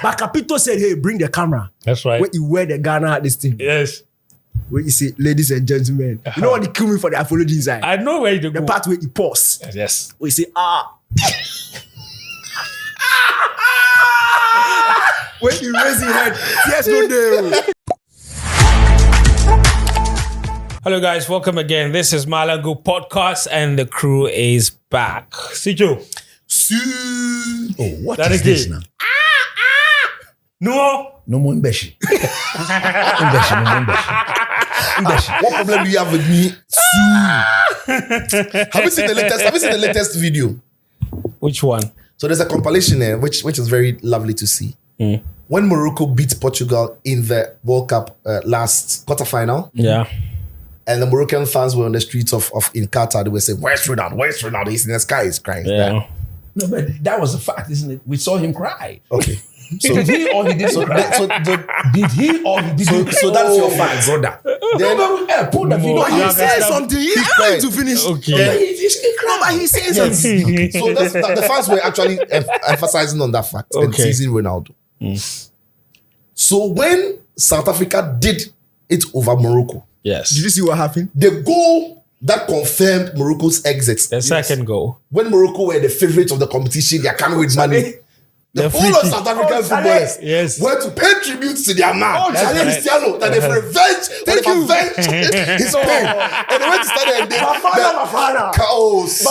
But Capito said, hey, bring the camera. That's right. When you wear the Ghana this thing. Yes. When you say, ladies and gentlemen, you know what they kill me for the apology inside? I know where you go. The part where you pause. Yes. We say, when you raise your head, yes, no day. Hello guys, welcome again. This is Mallam podcast and the crew is back. Sijo. Oh, what That is is this now? No. No more Mbeshi. What problem do you have with me? Have you seen the latest video? Which one? So there's a compilation there, which is very lovely to see. When Morocco beat Portugal in the World Cup last quarterfinal, Yeah. and the Moroccan fans were on the streets of in Qatar, they were saying, "Where's Ronaldo? Where's Ronaldo?" He's in the sky, he's crying. Yeah. No, but that was a fact, isn't it? We saw him cry. Okay. So Did he or he didn't cry? Did he or he didn't so that's your fact, brother. Then Put the video. No, He you said understand? something. He cried. had to finish. Okay. He cried, but he said something. so the fans were actually emphasizing on that fact and Okay. teasing Ronaldo. So when South Africa did it over Morocco, Yes. Did you see what happened? the goal that confirmed Morocco's exit, The second goal. when Morocco were the favorite of the competition, they are coming with money. The The whole free of kick. South African Oh, footballers Yes. were to pay tribute to their man, That's right. Cristiano, that they've revenged, his pain. And they went to start and they Bafana. chaos.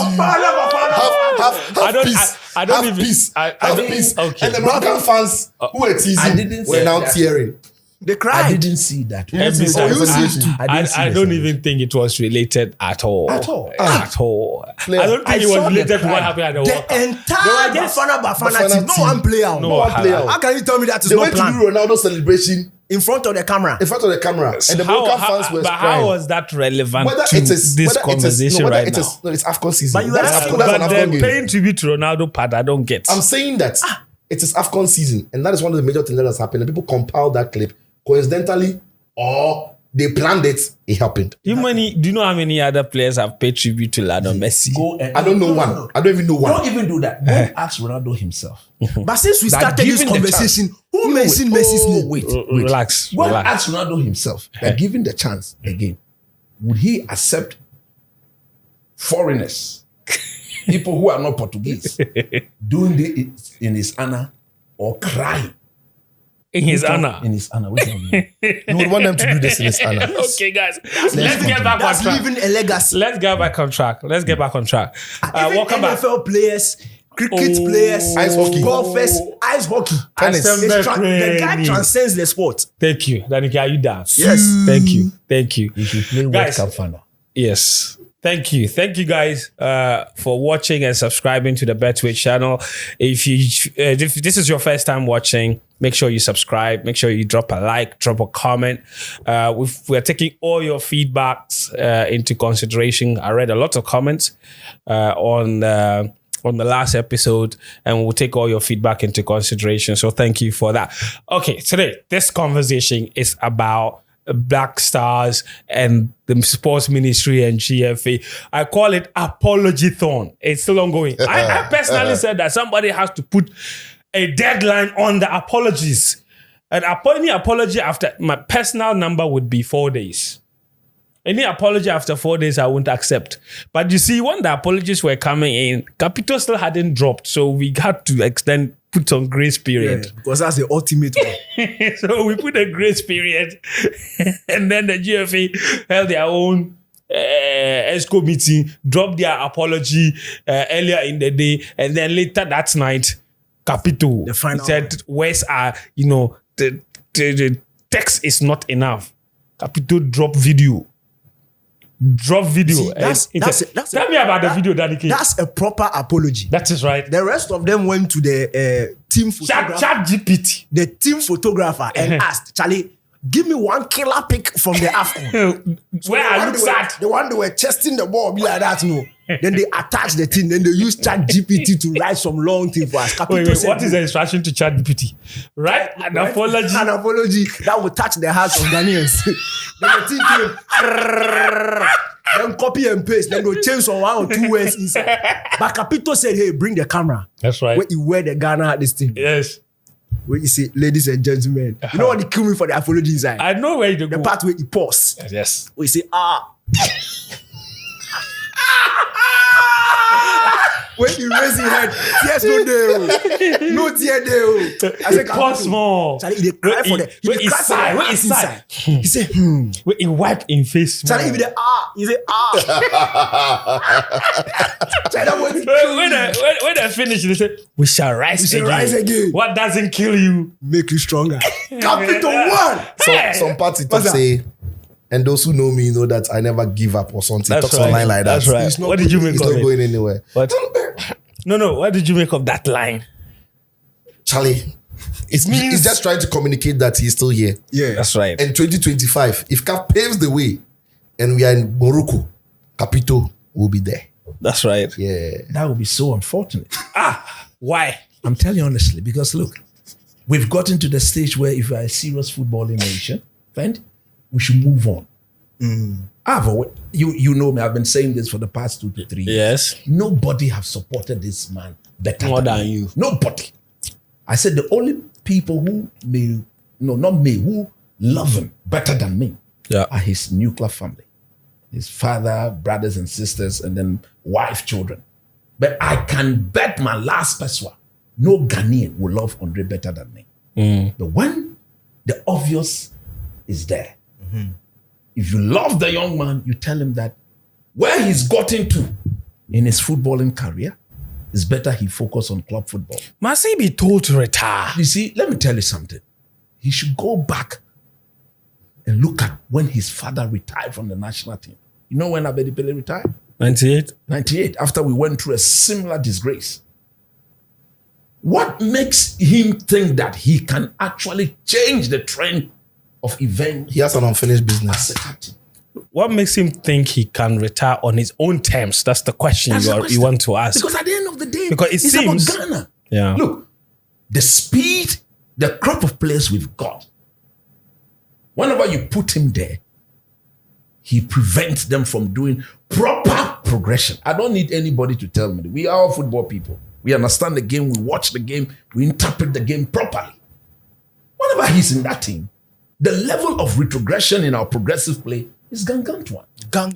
Have peace. I don't have even- peace. I Have don't- peace. okay. And the Moroccan fans who were I teasing didn't were see now that. tearing. They I cried. didn't see that. And besides, you see it I don't even think it was related at all. At all. At all. Player. I don't think I it was saw related the to what crowd. happened at the World The Cup. entire Bafana Bafana team, no team. one player. No one player. How can you tell me that is They not went to planned? do Ronaldo celebration In front of the camera. in front of the camera, and the Moroccan fans were but how crying. was that relevant Whether to it is this whether conversation whether right it now? is, no, it's Afcon season. But you That's are asking- Afcon, that's But an then Afcon game. paying tribute to Ronaldo part, I don't get. I'm saying that it is Afcon season, and that is one of the major things that has happened. And people compiled that clip coincidentally, or they planned it. It happened. Do you know how many other players have paid tribute to Lionel Messi? Go and I don't know one. No. I don't even know one. Don't even do that. Go and ask Ronaldo himself. But since we That started this given the conversation, who mentioned Wait, Messi's name? Wait. Relax. Go and Relax. ask Ronaldo himself that given the chance again, would he accept foreigners, people who are not Portuguese, doing it in his honor or crying In his honor. in his honor? Which one do you- You would want them to do this in his honor. Okay, guys. Let's get back on That's track. leaving a legacy. Let's get back on track. Even Welcome back. NFL players, cricket Oh. players, Ice hockey. golfers, ice hockey. Tennis. The guy transcends the sport. Thank you. Danica, are you done? Yes. Thank you. Thank you. You should play World Guys. Cup final. Yes. Thank you. Thank you guys for watching and subscribing to the Betway channel. If this is your first time watching, make sure you subscribe. Make sure you drop a like, drop a comment. We're taking all your feedbacks into consideration. I read a lot of comments on the last episode, and we'll take all your feedback into consideration. So thank you for that. Okay, today, this conversation is about Black Stars and the Sports Ministry and GFA. I call it apology-thon. It's still ongoing. I personally said that somebody has to put a deadline on the apologies. Any apology after my personal number would be 4 days. Any apology after 4 days, I won't accept. But you see, when the apologies were coming in, Capito still hadn't dropped. So we had to put on grace period. Because that's the ultimate one. So we put a grace period. And then the GFA held their own ESCO meeting, dropped their apology earlier in the day. And then later that night, Capito The final said, where's the text is not enough. Capito dropped video. See, Tell me about the video, Daddy. That's a proper apology. That is right. The rest of them went to the team photographer, Chat GPT. the team photographer, and asked, Charlie, give me one killer pic from the Afcon. Where I look sad. The one they were testing the ball, be like that, no. Then they attach the thing, then they use Chat GPT to write some long thing for us. Capito Wait, said, what is the instruction to Chat GPT? Right? An apology. An apology that will touch the hearts of Ghanaians. Then the thing came, then copy and paste, then they'll change some 1 or 2 words inside. But Capito said, hey, bring the camera. That's right. When you wear the Ghana this thing. Yes. When you say, ladies and gentlemen, you know what they kill me for the apology inside? I know where you The go. part where he pause. Yes. We say, ah. When you raise your head, tears no there. No tear there. I said, Pause more. Charlie, he cry for the. Wait, He cry for the wait, heart inside. He say, Wait, he wipe in face. Charlie, if the he say, Charlie, When I finish, they say, we shall rise shall again. rise again. What doesn't kill you? make you stronger. Capital one. Some party talk say, and those who know me know that I never give up or something. That's Talks right. online like that. That's right. It's not What did you make It's of not it? going anywhere. What? No. What did you make of that line? Charlie, Means- he's just trying to communicate that he's still here. Yeah. That's right. And 2025, if CAF paves the way and we are in Morocco, Capito will be there. That's right. Yeah. That would be so unfortunate. Why? I'm telling you honestly, because look, we've gotten to the stage where if we are a serious footballing nation, friend, we should move on. You know me, I've been saying this for the past 2 to 3 years. Yes. Nobody have supported this man better More than me. you. Nobody. I said the only people who who love him better than me are his nuclear family. His father, brothers and sisters, and then wife, children. But I can bet my last peswa, no Ghanaian will love Andre better than me. But when the obvious is there, if you love the young man, you tell him that where he's gotten to in his footballing career, it's better he focus on club football. Must he be told to retire? You see, let me tell you something. He should go back and look at when his father retired from the national team. You know when Abedi Pele retired? 98. 98, after we went through a similar disgrace. What makes him think that he can actually change the trend of events He has an unfinished as business. a captain? What makes him think he can retire on his own terms? That's the question That's the you question. want to ask. Because at the end of the day, Because it it's seems- about Ghana. Yeah. Look, the speed, the crop of players we've got, whenever you put him there, he prevents them from doing proper progression. I don't need anybody to tell me. We are all football people. We understand the game, we watch the game, we interpret the game properly. Whenever he's in that team, the level of retrogression in our progressive play is gangantuan.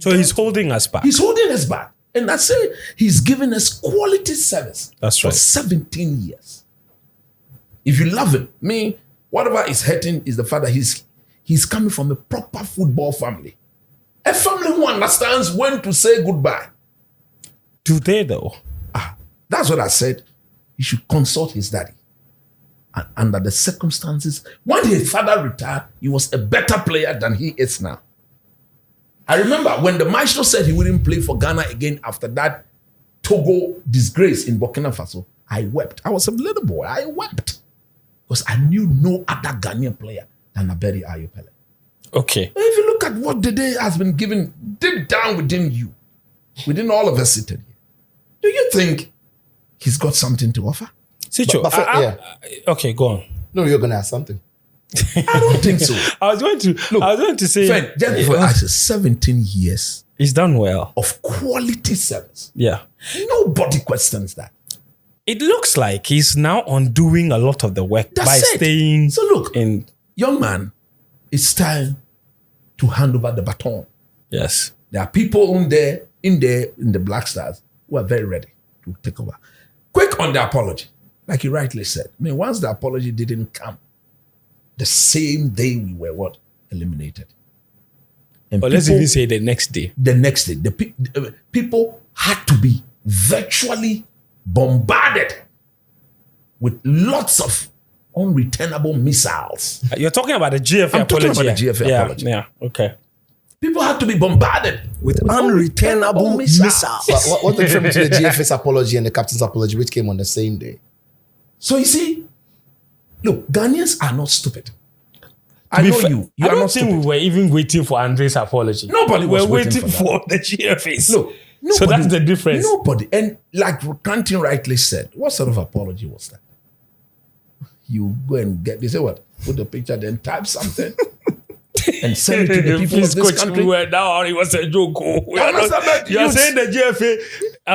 So he's holding us back. He's holding us back. And that's it. He's given us quality service That's for right. 17 years. If you love him, whatever is hurting is the fact that he's coming from a proper football family. A family who understands when to say goodbye. Do they though? That's what I said. He should consult his daddy. And under the circumstances, when his father retired, he was a better player than he is now. I remember when the maestro said he wouldn't play for Ghana again after that Togo disgrace in Burkina Faso, I wept. I was a little boy. I wept. Because I knew no other Ghanaian player than Andre Ayew. Okay. If you look at what the day has been given deep down within you, within all of us seated here, do you think he's got something to offer? Sicho, But okay, go on. No, you're going to ask something. I don't think so. I was going to say Friend, just before I said 17 years he's done well. of quality service. Yeah. Nobody questions that. It looks like he's now undoing a lot of the work That's by it. staying So look, in. young man, it's time to hand over the baton. Yes. There are people in the Black Stars who are very ready to take over. Quick on the apology. Like you rightly said. Once the apology didn't come, the same day we were eliminated. And Or let's even say the next day. the next day, the people had to be virtually bombarded with lots of unreturnable missiles. You're talking about the GFA I'm apology. talking about the GFA yeah, apology. Yeah. Okay. People had to be bombarded with unreturnable missiles. What's the difference between the GFS apology and the captain's apology, which came on the same day? So you see, look, Ghanaians are not stupid. I To be know fair, you. You I are don't not think stupid. we were even waiting for Andre's apology. Nobody was We're waiting waiting for for the GFAs. Look, So that's the difference. Nobody. And like Canting rightly said, what sort of apology was that? You go and get, they say what? Put the picture, then type something and send it to the people Please, of this coach, country. we were now. It was a joke. Understand that? You're Youths. saying the GFA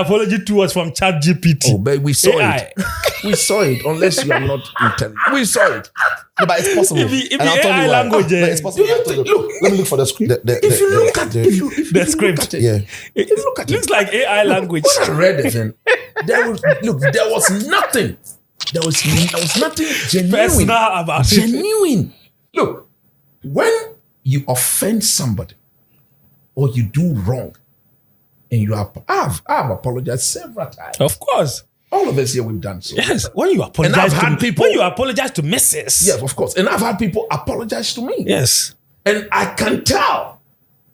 apology to us from ChatGPT. Oh, but we saw AI. it. We saw it. Unless you are not intelligent, we saw it. No, but it's possible. If And I'll tell AI you why. language, But it's possible. Look, let me look for the script. If you look at the script, look at it, Yeah. if you look at looks it, like AI language. when I read it, then there was nothing. There was nothing genuine. Personal about it. Genuine. Look, when you offend somebody or you do wrong, and you have, I've apologized several times. Of course. All of us here we've done so. Yes. When you apologize I've had people- when you apologize to Mrs. Yes, of course. And I've had people apologize to me. Yes. And I can tell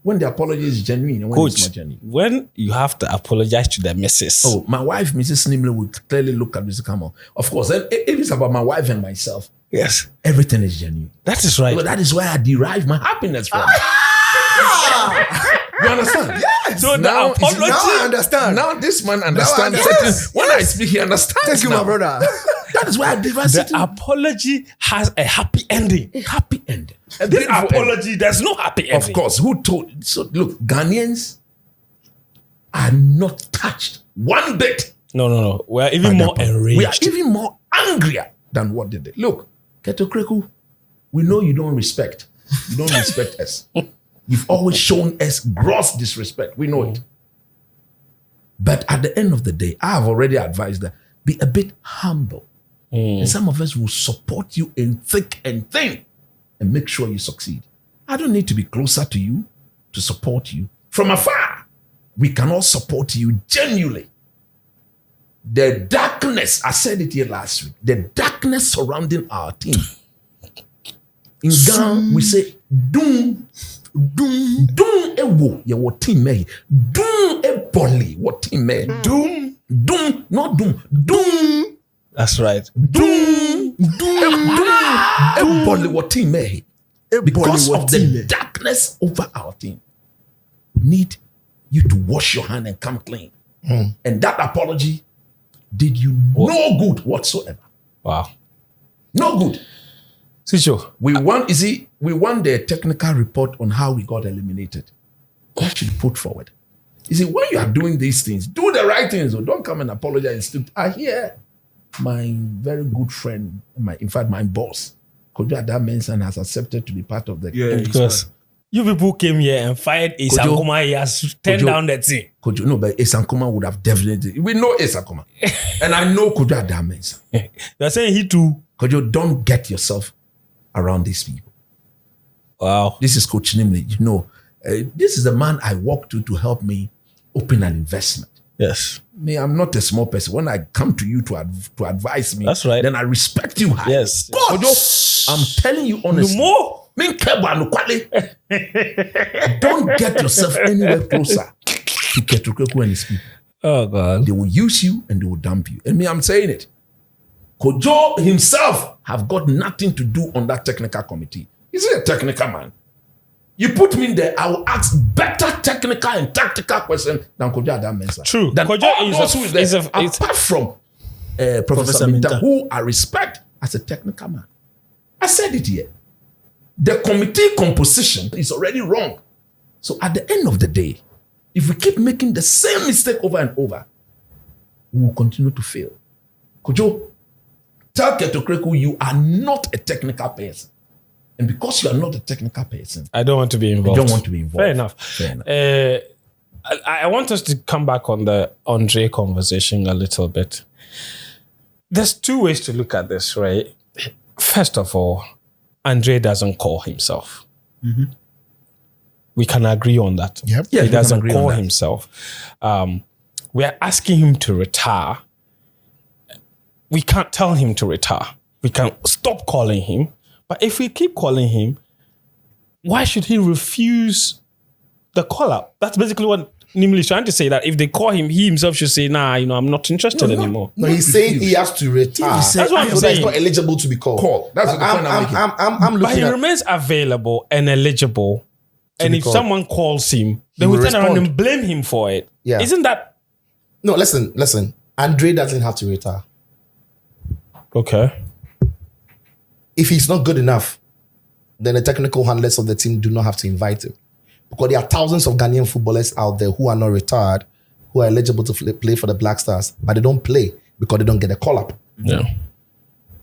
when the apology is genuine and when it's Coach, not genuine. when you have to apologize to the Mrs. Oh, my wife, Mrs. Nimley, would clearly look at Mr. Kamal. Of course, and if it's about my wife and myself, yes. everything is genuine. That is right. But that is where I derive my happiness from. You understand? Yes. So Now- the apology. Now I understand. Now this man understands Yes. certain. When I speak, he understands. Thank you, now. my brother. That is why I derive the certain apology has a happy ending. a happy ending. A This beautiful ending. apology, there's no happy ending. Of course, who told? So look, Ghanaians are not touched one bit. No. We're even by more that point. enraged. We are even more angrier than what they did. Look, Keto Kreku, we know you don't respect. You don't respect us. You've always shown us gross disrespect. We know it. But at the end of the day, I have already advised that be a bit humble. And some of us will support you in thick and thin and make sure you succeed. I don't need to be closer to you to support you. From afar, we can all support you genuinely. The darkness, I said it here last week, the darkness surrounding our team. In Ghana, we say, doom ewo, ye what team me. Doom e boli, what team me. Doom, not doom. Doom, That's right. doom e boli, what team me. Because of the darkness over our team, we need you to wash your hand and come clean. And that apology did you no good whatsoever. Wow. No good. Sicho. We want the technical report on how we got eliminated. That should be put forward. You see, when you are doing these things, do the right things. Don't come and apologize. I hear my very good friend, in fact, my boss, Kojo Adamensan, has accepted to be part of the Because you people came here and fired Isankuma. He has turned down the team. Kojo, no, but Isankuma would have definitely. We know Isankuma. And I know Kojo Adamensan. You're saying he too. Kojo, don't get yourself around these people. Wow. This is Coach Nimley. You know, this is the man I walk to help me open an investment. Yes. Me, I'm not a small person. When I come to you to advise me, That's right. then I respect you high. Yes. Kojo, I'm telling you honestly. No more. Don't get yourself anywhere closer to Ketukeku and his people. Oh God. They will use you and they will dump you. And me, I'm saying it. Kojo himself have got nothing to do on that technical committee. He's a technical man. You put me in there, I will ask better technical and tactical questions than Kojo Adamensa. True. Than Kojo all is those a- who is there, is a- apart from Professor Minta, who I respect as a technical man. I said it here. The committee composition is already wrong. So at the end of the day, if we keep making the same mistake over and over, we will continue to fail. Kojo, tell Keto Kreku you are not a technical person. And because you are not a technical person, I don't want to be involved. you don't want to be involved. Fair enough. I want us to come back on the Andre conversation a little bit. There's two ways to look at this, right? First of all, Andre doesn't call himself. We can agree on that. Yep. Yeah, He we can doesn't agree on call that. himself. We are asking him to retire. We can't tell him to retire. We can stop calling him. But if we keep calling him, why should he refuse the call up? That's basically what Nimli is trying to say, that if they call him, he himself should say, nah, I'm not interested anymore. No, he's saying he has to retire. He said- That's what I'm so that he's saying. not eligible to be called. Call. That's the point I'm making. I'm But looking he at. remains available and eligible. And be if called. someone calls him, they will will turn around respond. and blame him for it. Yeah. Isn't that No, listen. Andre doesn't have to retire. okay? If he's not good enough, then the technical handlers of the team do not have to invite him. Because there are thousands of Ghanaian footballers out there who are not retired, who are eligible to play for the Black Stars, but they don't play because they don't get a call-up. Yeah.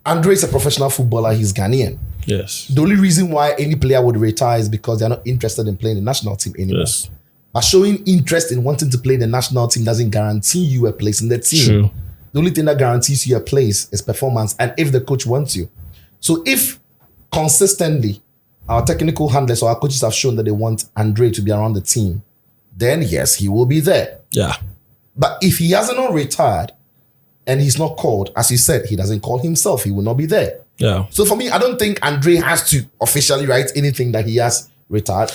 Andre is a professional footballer. He's Ghanaian. Yes. The only reason why any player would retire is because they're not interested in playing the national team anymore. Yes. But showing interest in wanting to play the national team doesn't guarantee you a place in the team. True. The only thing that guarantees you a place is performance and if the coach wants you. So if consistently our technical handlers or our coaches have shown that they want Andre to be around the team, then yes, he will be there. Yeah. But if he hasn't not retired and he's not called, as you said, he doesn't call himself, he will not be there. Yeah. So for me, I don't think Andre has to officially write anything that he has retired.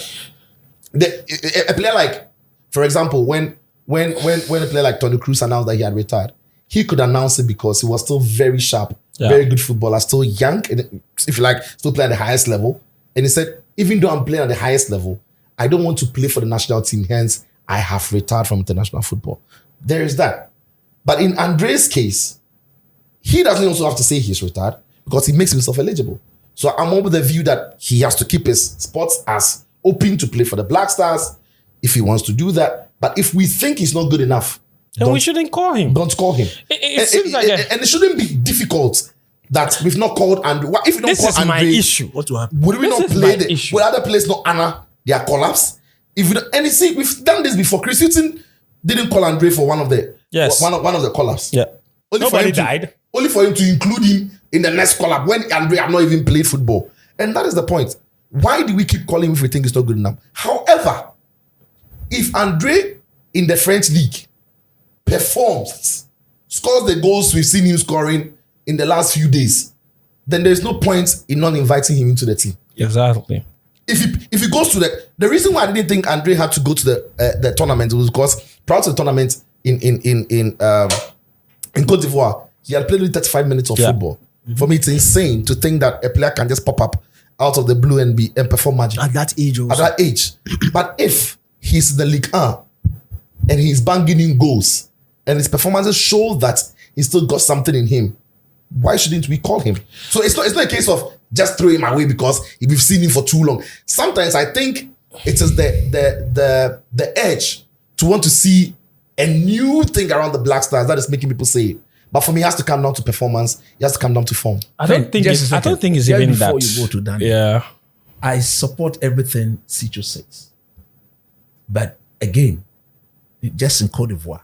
A player like, for example, when a player like Toni Kroos announced that he had retired, he could announce it because he was still very sharp, very good footballer, still young, if you like, still playing at the highest level. And he said, even though I'm playing at the highest level, I don't want to play for the national team, hence I have retired from international football. There is that. But in Andre's case, he doesn't also have to say he's retired because he makes himself eligible. So I'm over the view that he has to keep his spots as open to play for the Black Stars if he wants to do that. But if we think he's not good enough, then we shouldn't call him. Don't call him. It seems like and it shouldn't be difficult that we've not called Andre. If we don't this call is Andre, my issue. What will happen? would we This not is play my issue. would other players not honor their collapse? If we don't, and you see, we've done this before. Chris Hughton didn't call Andre for one of the one of the collapse. Yeah. Only Nobody for him died. Only for him to include him in the next collab when Andre had not even played football. And that is the point. Why do we keep calling him if we think it's not good enough? However, if Andre in the French league performs, scores the goals we've seen him scoring in the last few days, then there's no point in not inviting him into the team. Exactly. If he goes to the reason why I didn't think Andre had to go to the tournament was because prior to the tournament in Cote d'Ivoire, he had played only 35 minutes of football. Mm-hmm. For me, it's insane to think that a player can just pop up out of the blue and perform magic At that age also. At that age. But if he's the Ligue 1 and he's banging in goals and his performances show that he's still got something in him, why shouldn't we call him? So it's not a case of just throw him away because we've seen him for too long. Sometimes I think it is the edge to want to see a new thing around the Black Stars that is making people say it. But for me, it has to come down to performance. It has to come down to form. I don't think it's even before that. you go to Daniel. Yeah. I support everything Cicho says. But again, just in Cote d'Ivoire,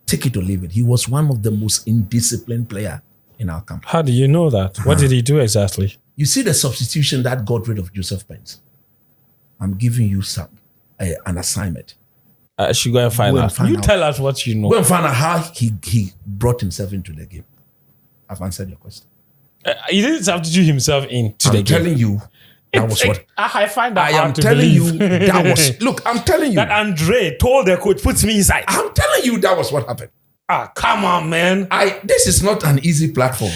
take it or leave it. He was one of the most indisciplined players in our camp. How do you know that? What did he do exactly? You see the substitution that got rid of Joseph Pence. I'm giving you an assignment. I should go and find out. You tell us what you know. Go and find out how he brought himself into the game. I've answered your question. He didn't substitute himself into the game. I'm telling you, that was what. I find that I am telling you, that was. Look, I'm telling you. That Andre told the coach, put me inside. I'm telling you, that was what happened. Come on, man. This is not an easy platform.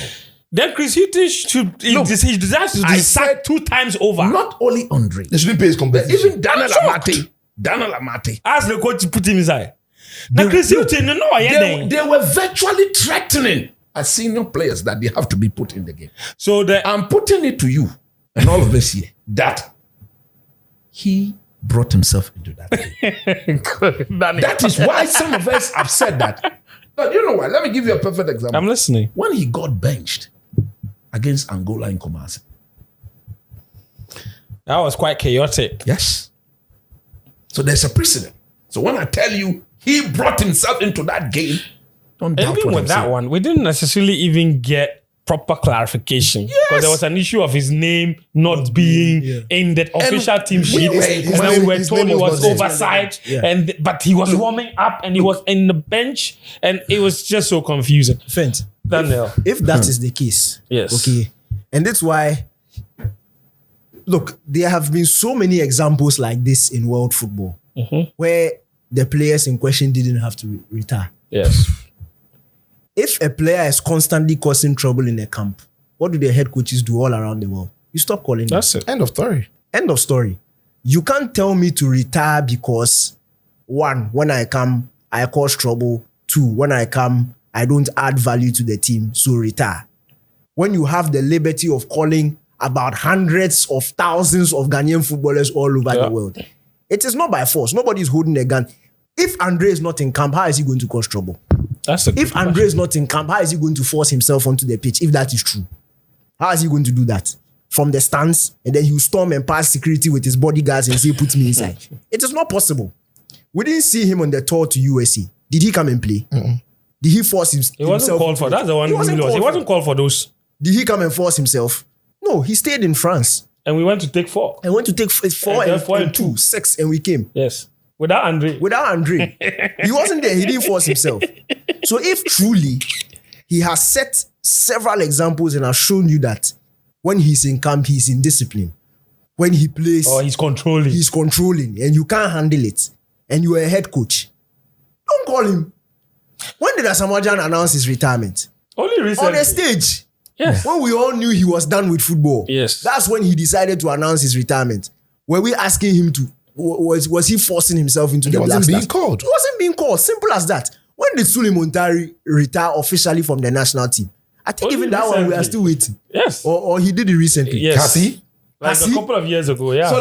Then Chris Hughton should he deserves to be sacked 2 times over. Not only Andre. They shouldn't pay his competition. Even Daniel Amate. Ask the coach to put him inside. Now Chris Hughton, they were virtually threatening as senior players that they have to be put in the game. So I'm putting it to you and all of us here that he brought himself into that game. That is why some of us have said that. But you know what? Let me give you a perfect example. I'm listening. When he got benched against Angola in Kumasi. That was quite chaotic. Yes. So there's a precedent. So when I tell you he brought himself into that game, don't doubt even with that one, we didn't necessarily even get proper clarification. Because there was an issue of his name not being in the official team sheet. And then we were told it was oversight. But he was warming up and he was in the bench. And it was just so confusing. Fent, Daniel. if that is the case, yes. Okay. And that's why, look, there have been so many examples like this in world football where the players in question didn't have to retire. Yes. If a player is constantly causing trouble in a camp, what do the head coaches do all around the world? You stop calling them. That's it. End of story. End of story. You can't tell me to retire because 1, when I come, I cause trouble. 2, when I come, I don't add value to the team, so retire. When you have the liberty of calling about hundreds of thousands of Ghanaian footballers all over the world, it is not by force. Nobody is holding a gun. If Andre is not in camp, how is he going to cause trouble? If Andre is not in camp, how is he going to force himself onto the pitch? If that is true, how is he going to do that? From the stands, and then he will storm and pass security with his bodyguards and say, put me inside. It is not possible. We didn't see him on the tour to USA. Did he come and play? Did he force himself? He wasn't called for. That's the one. He wasn't called for those. Did he come and force himself? No, he stayed in France. And we went to take 4. And went to take 4 and 2, 6, and we came. Yes. Without Andre. He wasn't there. He didn't force himself. So if truly he has set several examples and has shown you that when he's in camp, he's in discipline. When he plays, he's controlling. And you can't handle it. And you are a head coach. Don't call him. When did Asamoah Gyan announce his retirement? Only recently. On a stage. Yes. When we all knew he was done with football. Yes. That's when he decided to announce his retirement. Were we asking him to, was he forcing himself into the Black Stars? He wasn't being called. He wasn't being called. Simple as that. When did Sule Montari retire officially from the national team? I think Only even that recently. one we are still waiting. Yes. Or he did it recently. Yes. Has he? Like Has a he? couple of years ago, yeah. So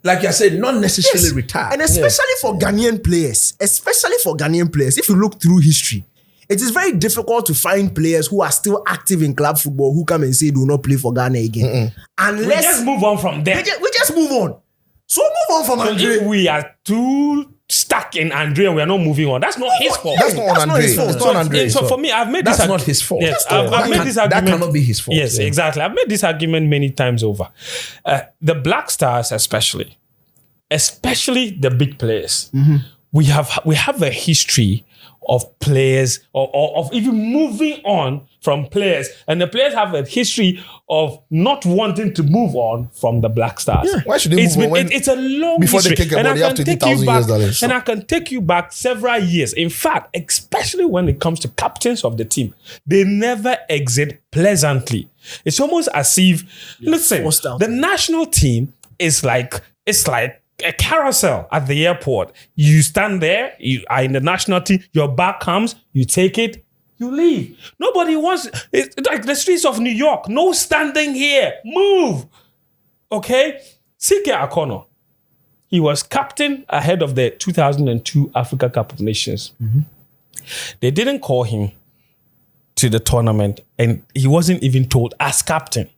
like I said, not necessarily Yes. retired. And especially for Ghanaian players, if you look through history, it is very difficult to find players who are still active in club football who come and say do not play for Ghana again. we just move on from them. we just move on. So move on from So Andre. if we are too stuck in Andre and we are not moving on, that's not his fault. That's not on Andre. his fault. It's not on Andre. So for me, I've made That's this not his fault. Yes, That I've made this argument. That cannot be his fault. Yes, exactly. I've made this argument many times over. The Black Stars, especially the big players, we have a history of players or of even moving on from players, and the players have a history of not wanting to move on from the Black Stars. Yeah. Why should they move on when- it's a long before they history. take a ball, they have 20,000 years, darling. And I can take you back several years. In fact, especially when it comes to captains of the team, they never exit pleasantly. It's almost as if, listen, forced out. the national team is like a carousel at the airport. You stand there, you are in the national team, your bag comes, you take it, you leave. Nobody wants, it's like the streets of New York, no standing here, move. Okay? CK Akono, he was captain ahead of the 2002 Africa Cup of Nations. They didn't call him to the tournament and he wasn't even told as captain.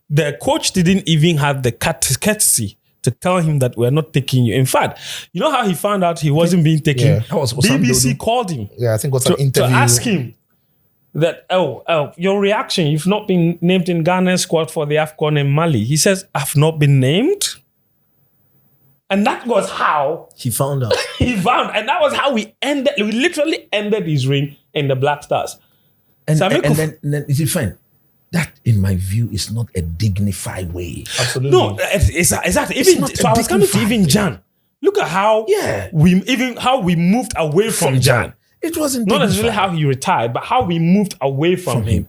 The coach didn't even have the courtesy to tell him that we're not taking you. In fact, you know how he found out he wasn't being taken? Yeah. That was Osam BBC Dodo. called him Yeah, I think it was an to interview. ask him that, your reaction, you've not been named in Ghana's squad for the Afcon in Mali. He says, I've not been named. And that was how He found out. and that was how we literally ended his reign in the Black Stars. And Samiko- then is it fine? That, in my view, is not a dignified way. Absolutely. No, exactly. Even not so, a I was coming to dignified even Jan. Look at how we moved away from Jan. It wasn't Not necessarily dignified. how he retired, but how we moved away from him.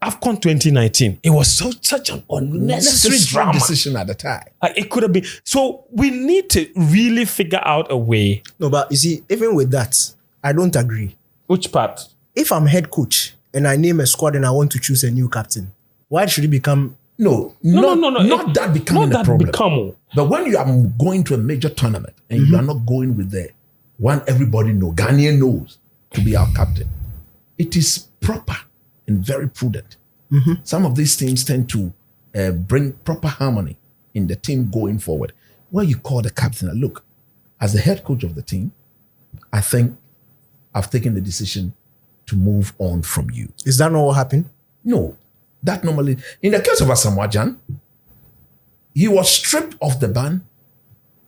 Afcon 2019, it was such an unnecessary necessary drama. decision at the time. Like, it could have been. So we need to really figure out a way. No, but you see, even with that, I don't agree. Which part? If I'm head coach and I name a squad and I want to choose a new captain, why should it become? No. Not that becoming a problem. But when you are going to a major tournament and you are not going with the one everybody knows, Ghanaian knows, to be our captain, it is proper and very prudent. Some of these teams tend to bring proper harmony in the team going forward. Where you call the captain, look, as the head coach of the team, I think I've taken the decision to move on from you. Is that not what happened? No, that normally, in the case of Asamoah Gyan, he was stripped of the ban.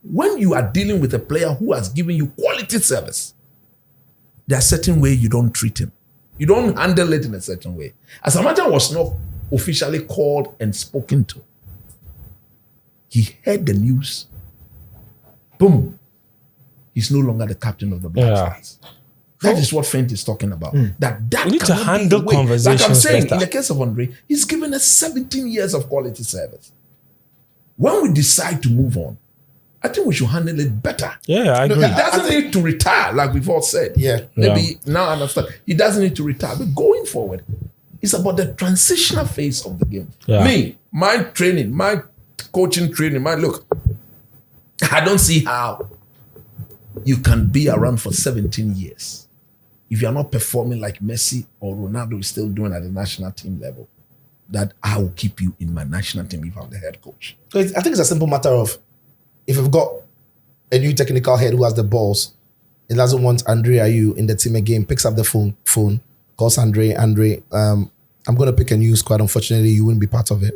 When you are dealing with a player who has given you quality service, there are certain ways you don't treat him. You don't handle it in a certain way. Asamoah Gyan was not officially called and spoken to. He heard the news. Boom. He's no longer the captain of the Black Stars. That is what Fent is talking about. That We need to cannot be handle the way. conversations Like I'm saying, better. in the case of Andre, he's given us 17 years of quality service. When we decide to move on, I think we should handle it better. Yeah, I agree. He doesn't need to retire, like we've all said. Yeah. Maybe now I understand. He doesn't need to retire. But going forward, it's about the transitional phase of the game. Yeah. Me, my training, my coaching training, look, I don't see how you can be around for 17 years. If you're not performing like Messi or Ronaldo is still doing at the national team level, that I will keep you in my national team if I'm the head coach. So I think it's a simple matter of, if we've got a new technical head who has the balls, he doesn't want Andre Ayew in the team again, picks up the phone, calls Andre, I'm going to pick a new squad. Unfortunately, you wouldn't be part of it.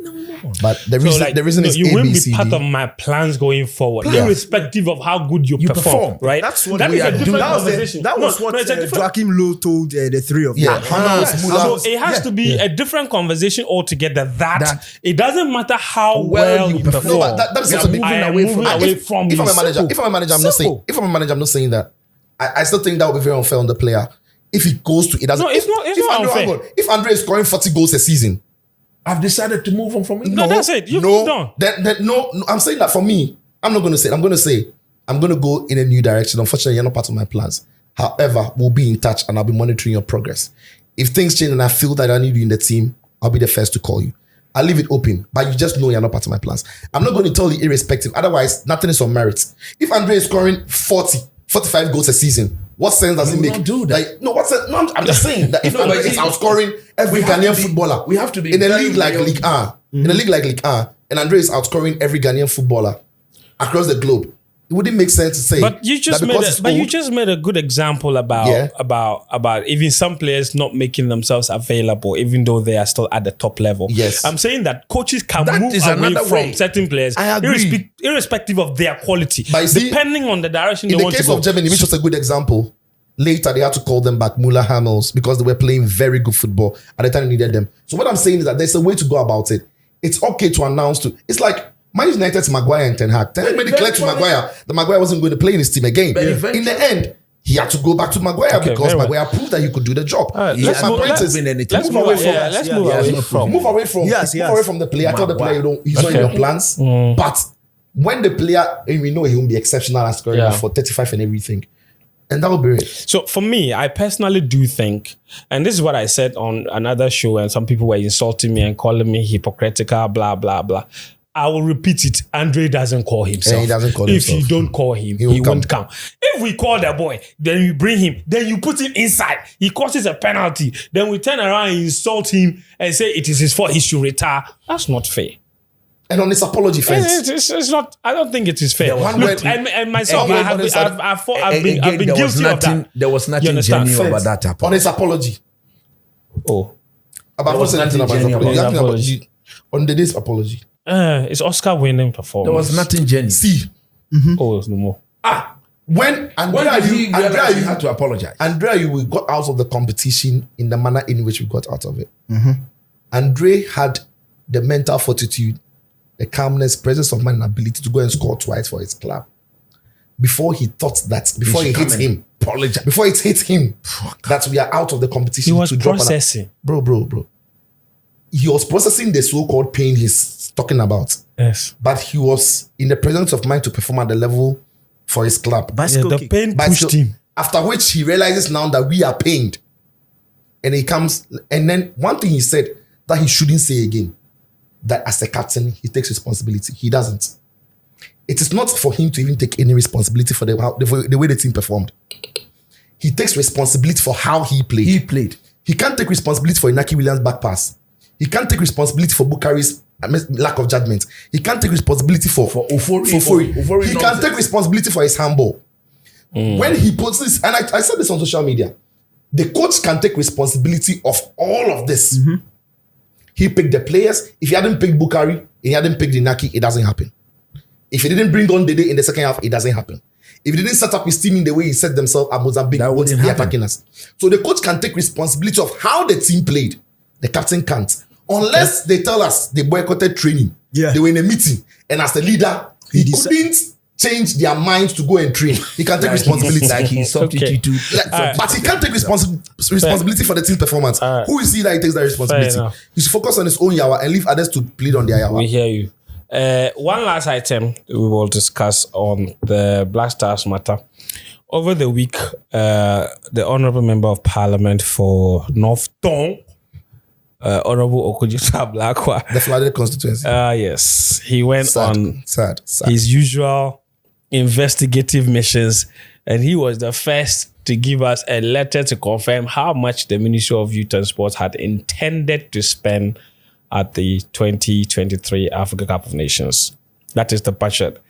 But the reason is you A, wouldn't B, be C, part D. of my plans going forward, irrespective of how good you perform, right? That's what that we is are a different doing. conversation. That was what it's a different. Joachim Low told the three of Yeah, them. So it has to be a different conversation altogether. That it doesn't matter how well you perform. No, but that's also I am moving away from if you. I'm a manager, I'm not saying that. I still think that would be very unfair on the player. If he goes to, it doesn't. No, it's not unfair. If Andre is scoring 40 goals a season, I've decided to move on from it. No, that's it. You've moved on. No, I'm saying that for me, I'm not going to say it. I'm going to say, I'm going to go in a new direction. Unfortunately, you're not part of my plans. However, we'll be in touch and I'll be monitoring your progress. If things change and I feel that I need you in the team, I'll be the first to call you. I'll leave it open, but you just know you're not part of my plans. I'm not going to tell you irrespective. Otherwise, nothing is on merit. If Andre is scoring 45 goals a season, what sense does it make? Not do that. I'm just saying that if Andre is outscoring every Ghanaian footballer, we have to be in a league like Ligue 1, in a league like Ligue 1, and Andre is outscoring every Ghanaian footballer across the globe, it wouldn't make sense to say. But you just made a good example about even some players not making themselves available, even though they are still at the top level. Yes, I'm saying that coaches can that move away from certain players, I agree, irrespective of their quality, but see, depending on the direction they want to go. In the case of Germany, which was a good example, later they had to call them back, Müller, Hamels, because they were playing very good football at the time they needed them. So what I'm saying is that there's a way to go about it. It's okay to announce it's like Man United's Maguire and Ten Hag. Ten Hag made it clear to Maguire that Maguire wasn't going to play in his team again. In the end, he had to go back to Maguire because Maguire proved that he could do the job. Let's move away from the player. I tell the player he's not in your plans. But when the player, and we know he won't be exceptional and scoring for 35 and everything, and that will be it. So for me, I personally do think, and this is what I said on another show, and some people were insulting me and calling me hypocritical, blah, blah, blah. I will repeat it. Andre doesn't call himself. He doesn't call himself. If you don't call him, he won't come. If we call the boy, then you bring him, then you put him inside. He causes a penalty. Then we turn around and insult him and say it is his fault. He should retire. That's not fair. And on his apology fence, it's not. I don't think it is fair. And myself, I've been guilty of that. There was nothing genuine about that apology. On his apology. Oh, about what's nothing about his apology. On the day's apology. It's Oscar winning performance. There was nothing genuine. See. Oh, there's no more. When Andre Ayew had to apologize. Andre Ayew, we got out of the competition in the manner in which we got out of it. Andre had the mental fortitude, the calmness, presence of mind, and ability to go and score twice for his club. Before he thought that, before it hit him, that we are out of the competition. He was processing. Bro. He was processing the so-called pain he's talking about. Yes. But he was in the presence of mind to perform at the level for his club. The pain pushed him. After which he realizes now that we are pained. And he comes, and then one thing he said that he shouldn't say again, that as a captain, he takes responsibility. He doesn't. It is not for him to even take any responsibility for the way the team performed. He takes responsibility for how he played. He can't take responsibility for Inaki Williams' back pass. He can't take responsibility for Bukari's lack of judgment. He can't take responsibility for Ofori. He can't take responsibility for his handball. When he puts this, and I said this on social media, the coach can take responsibility of all of this. He picked the players. If he hadn't picked Bukari, he hadn't picked Inaki, it doesn't happen. If he didn't bring on Dede in the second half, it doesn't happen. If he didn't set up his team in the way he set themselves at Mozambique, they wouldn't be attacking us. So the coach can take responsibility of how the team played. The captain can't. Unless they tell us they boycotted training. They were in a meeting. And as the leader, he couldn't change their minds to go and train. He can take responsibility. Like he substituted. But he can't take responsibility for the team performance. Who is he that he takes that responsibility? He should focus on his own yawa and leave others to plead on their yawa. We hear you. One last item we will discuss on the Black Stars matter. Over the week, the Honourable Member of Parliament for North Tongue, Honourable Okudjita Blakwa. The flooded constituency. Yes. He went on sad. his usual investigative missions And he was the first to give us a letter to confirm how much the Ministry of Youth and Sports had intended to spend at the 2023 Africa Cup of Nations. That is the budget.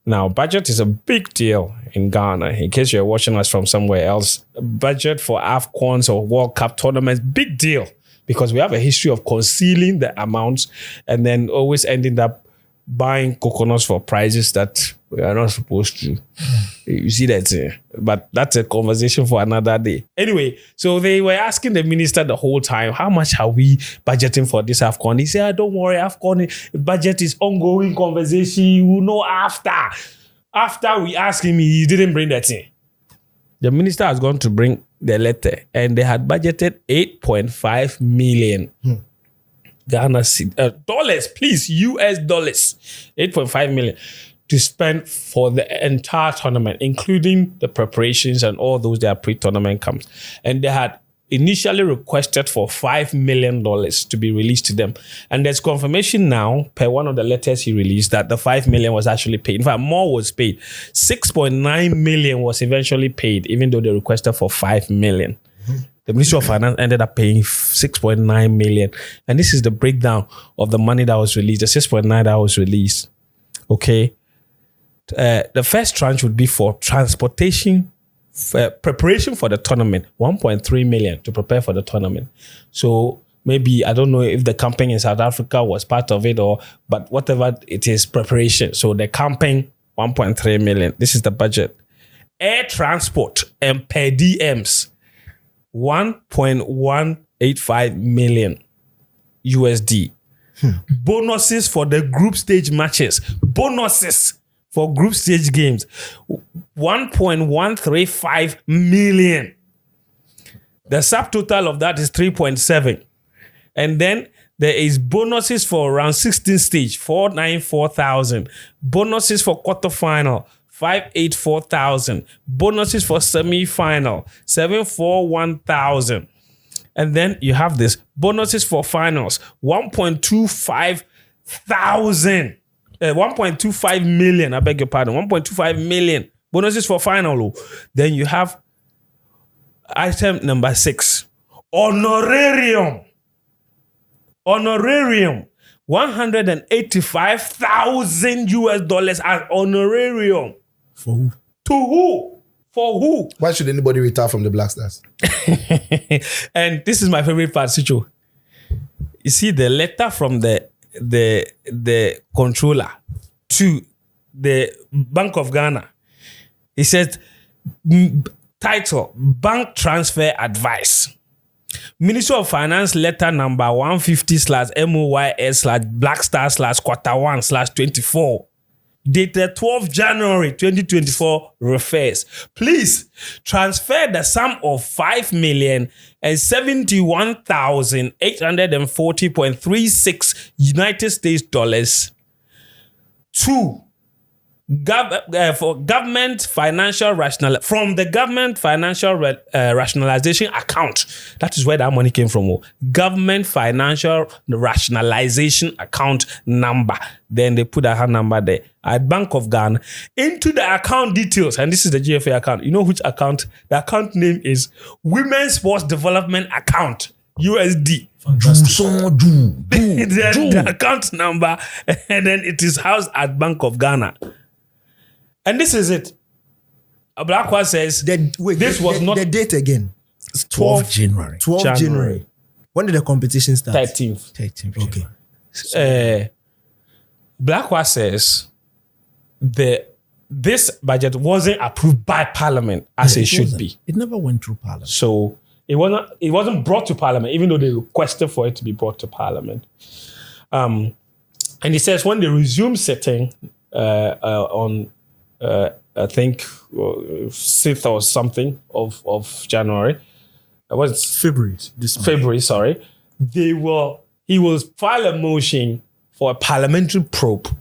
Now, budget is a big deal in Ghana. In case you're watching us from somewhere else, budget for Afcons or World Cup tournaments, big deal. Because we have a history of concealing the amounts and then always ending up buying coconuts for prices that we are not supposed to. You see that? But that's a conversation for another day. Anyway, so they were asking the minister the whole time, how much are we budgeting for this AFCON? He said, don't worry, AFCON budget is ongoing conversation. You will know after. After we asked him, he didn't bring that in. The minister has gone to bring the letter and they had budgeted 8.5 million. Ghana dollars, please, US dollars, 8.5 million to spend for the entire tournament, including the preparations and all those that are pre-tournament camps. And they had initially requested for $5 million to be released to them. And there's confirmation now, per one of the letters he released, that the $5 million was actually paid. In fact, more was paid. 6.9 million was eventually paid, even though they requested for $5 million. The Ministry of Finance ended up paying 6.9 million. And this is the breakdown of the money that was released, the 6.9 that was released. Okay. The first tranche would be for transportation, preparation for the tournament, 1.3 million to prepare for the tournament. So maybe, I don't know if the camping in South Africa was part of it but whatever it is, preparation. So the camping, 1.3 million. This is the budget. Air transport and per DMs, 1.185 million USD. Bonuses for the group stage matches. Bonuses for group stage games. 1.135 million. The subtotal of that is 3.7. And then there is bonuses for round 16 stage, 494,000. Bonuses for quarterfinal, 584,000. Bonuses for semi-final, 741,000. And then you have this bonuses for finals, 1.25 million. I beg your pardon, 1.25 million bonuses for final. Then you have item number 6, honorarium. 185,000 US dollars as honorarium. For who? To who? For who? Why should anybody retire from the Black Stars? And this is my favorite part, Sicho. You see the letter from the controller to the Bank of Ghana. It says, title, Bank Transfer Advice. Ministry of Finance letter number 150/MOYS/Blackstar/Q1/24. Dated 12 January 2024 refers. Please transfer the sum of 5,071,840.36 United States dollars to for government financial from the government financial rationalization account. That is where that money came from. Government financial rationalization account number. Then they put that number there at Bank of Ghana into the account details. And this is the GFA account. You know which account? The account name is Women's Sports Development Account, USD. The account number, and then it is housed at Bank of Ghana. And this is it. A Black one says, this was not the date again. 12 January. 12 January. When did the competition start? 13th. Okay. Blackwell says this budget wasn't approved by Parliament as it should be. It never went through Parliament. So it wasn't brought to Parliament, even though they requested for it to be brought to Parliament. And he says when they resume sitting on I think 6th or something of January. February, sorry. He will file a motion for a parliamentary probe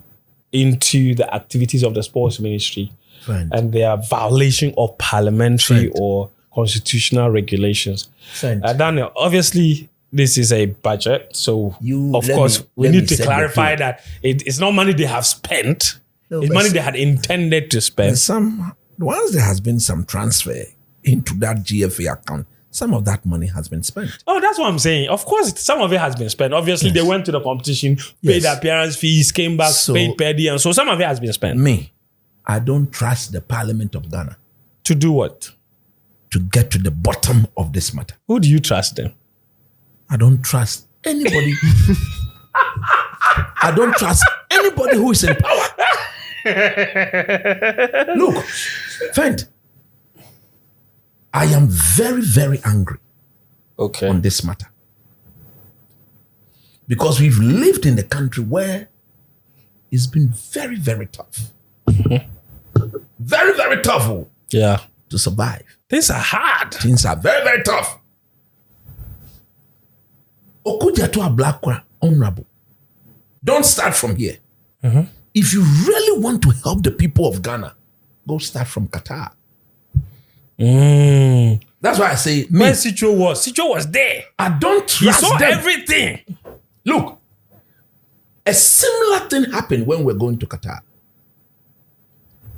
into the activities of the sports ministry and their violation of parliamentary or constitutional regulations. Daniel, obviously this is a budget, so of course we need to clarify that it's not money they have spent. It's money they had intended to spend. Some once there has been some transfer into that GFA account, some of that money has been spent. Oh, that's what I'm saying. Of course, some of it has been spent. Obviously, they went to the competition, paid appearance fees, came back, paid per diem. So some of it has been spent. I don't trust the Parliament of Ghana. To do what? To get to the bottom of this matter. Who do you trust then? I don't trust anybody. I don't trust anybody who is in power. Look, friend, I am very, very angry on this matter. Because we've lived in a country where it's been very, very tough. Very, very tough to survive. Things are hard. Things are very, very tough. Okudiato Ablakwa, honorable. Don't start from here. If you really want to help the people of Ghana, go start from Qatar. That's why I say, where Sitcho was there. I don't trust He saw them. everything. Look, a similar thing happened when we're going to Qatar.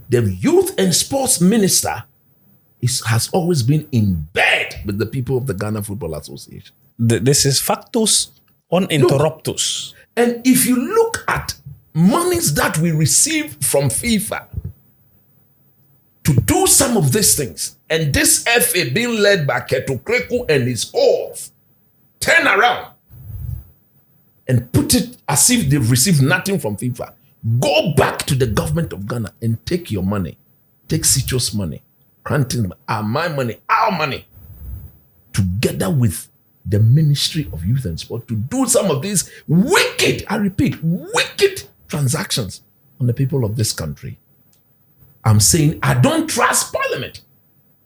The youth and sports minister has always been in bed with the people of the Ghana Football Association. This is factus uninterruptus. And if you look at monies that we receive from FIFA to do some of these things, and this FA being led by Keto Kreku and his horse, turn around and put it as if they've received nothing from FIFA. Go back to the government of Ghana and take your money. Take Sitcho's money, Cranton's money, my money, our money, together with the Ministry of Youth and Sport to do some of these wicked, I repeat, wicked transactions on the people of this country. I'm saying I don't trust Parliament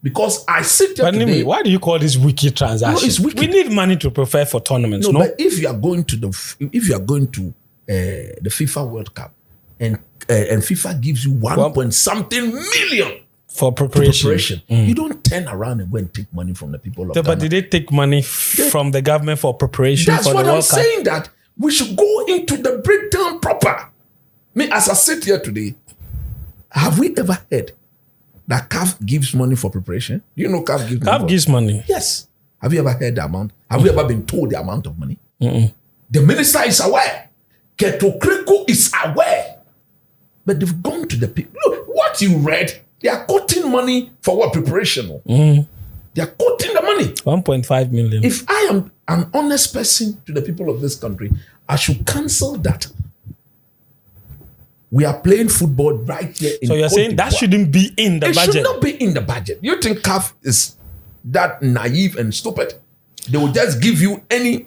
because I sit there today. Why do you call this wicked transactions? No, it's wicked. We need money to prepare for tournaments. No, but if you are going to the FIFA World Cup and FIFA gives you 1 point something million for preparation. You don't turn around and go and take money from the people of Ghana. But did they take money from the government for preparation That's for what the I'm World Cup? saying, that we should go into the breakdown proper. Me, as I sit here today, have we ever heard that CAF gives money for preparation? Do you know CAF gives money? CAF gives money. Yes. Have you ever heard the amount? Have you ever been told the amount of money? The minister is aware. Keto Kreku is aware. But they've gone to the people. Look, what you read, they are quoting money for what preparation? They are quoting the money. 1.5 million. If I am an honest person to the people of this country, I should cancel that. We are playing football right here in So you're Cote saying that d'Ivoire. shouldn't be in the budget? It should not be in the budget. You think CAF is that naive and stupid? They will just give you any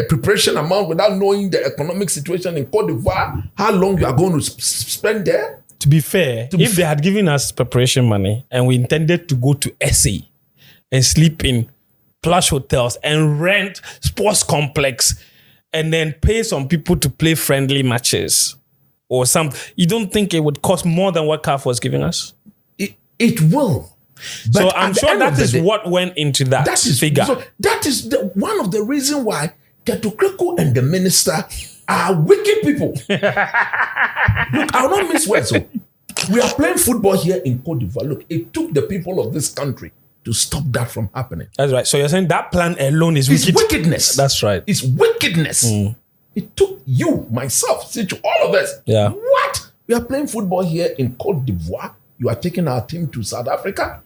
preparation amount without knowing the economic situation in Cote d'Ivoire, how long you are going to spend there? To be fair, if they had given us preparation money and we intended to go to SA and sleep in plush hotels and rent sports complex and then pay some people to play friendly matches or something, you don't think it would cost more than what CAF was giving us? It will. But so I'm sure that is what went into that figure. So that is one of the reasons why Keto Kreku and the minister are wicked people. Look, I will not miss words. So we are playing football here in Cote d'Ivoire. Look, it took the people of this country to stop that from happening. That's right. So you're saying that plan alone is wickedness. That's right. It's wickedness. It took you, myself, Sitcho, all of us. Yeah. What? We are playing football here in Cote d'Ivoire. You are taking our team to South Africa.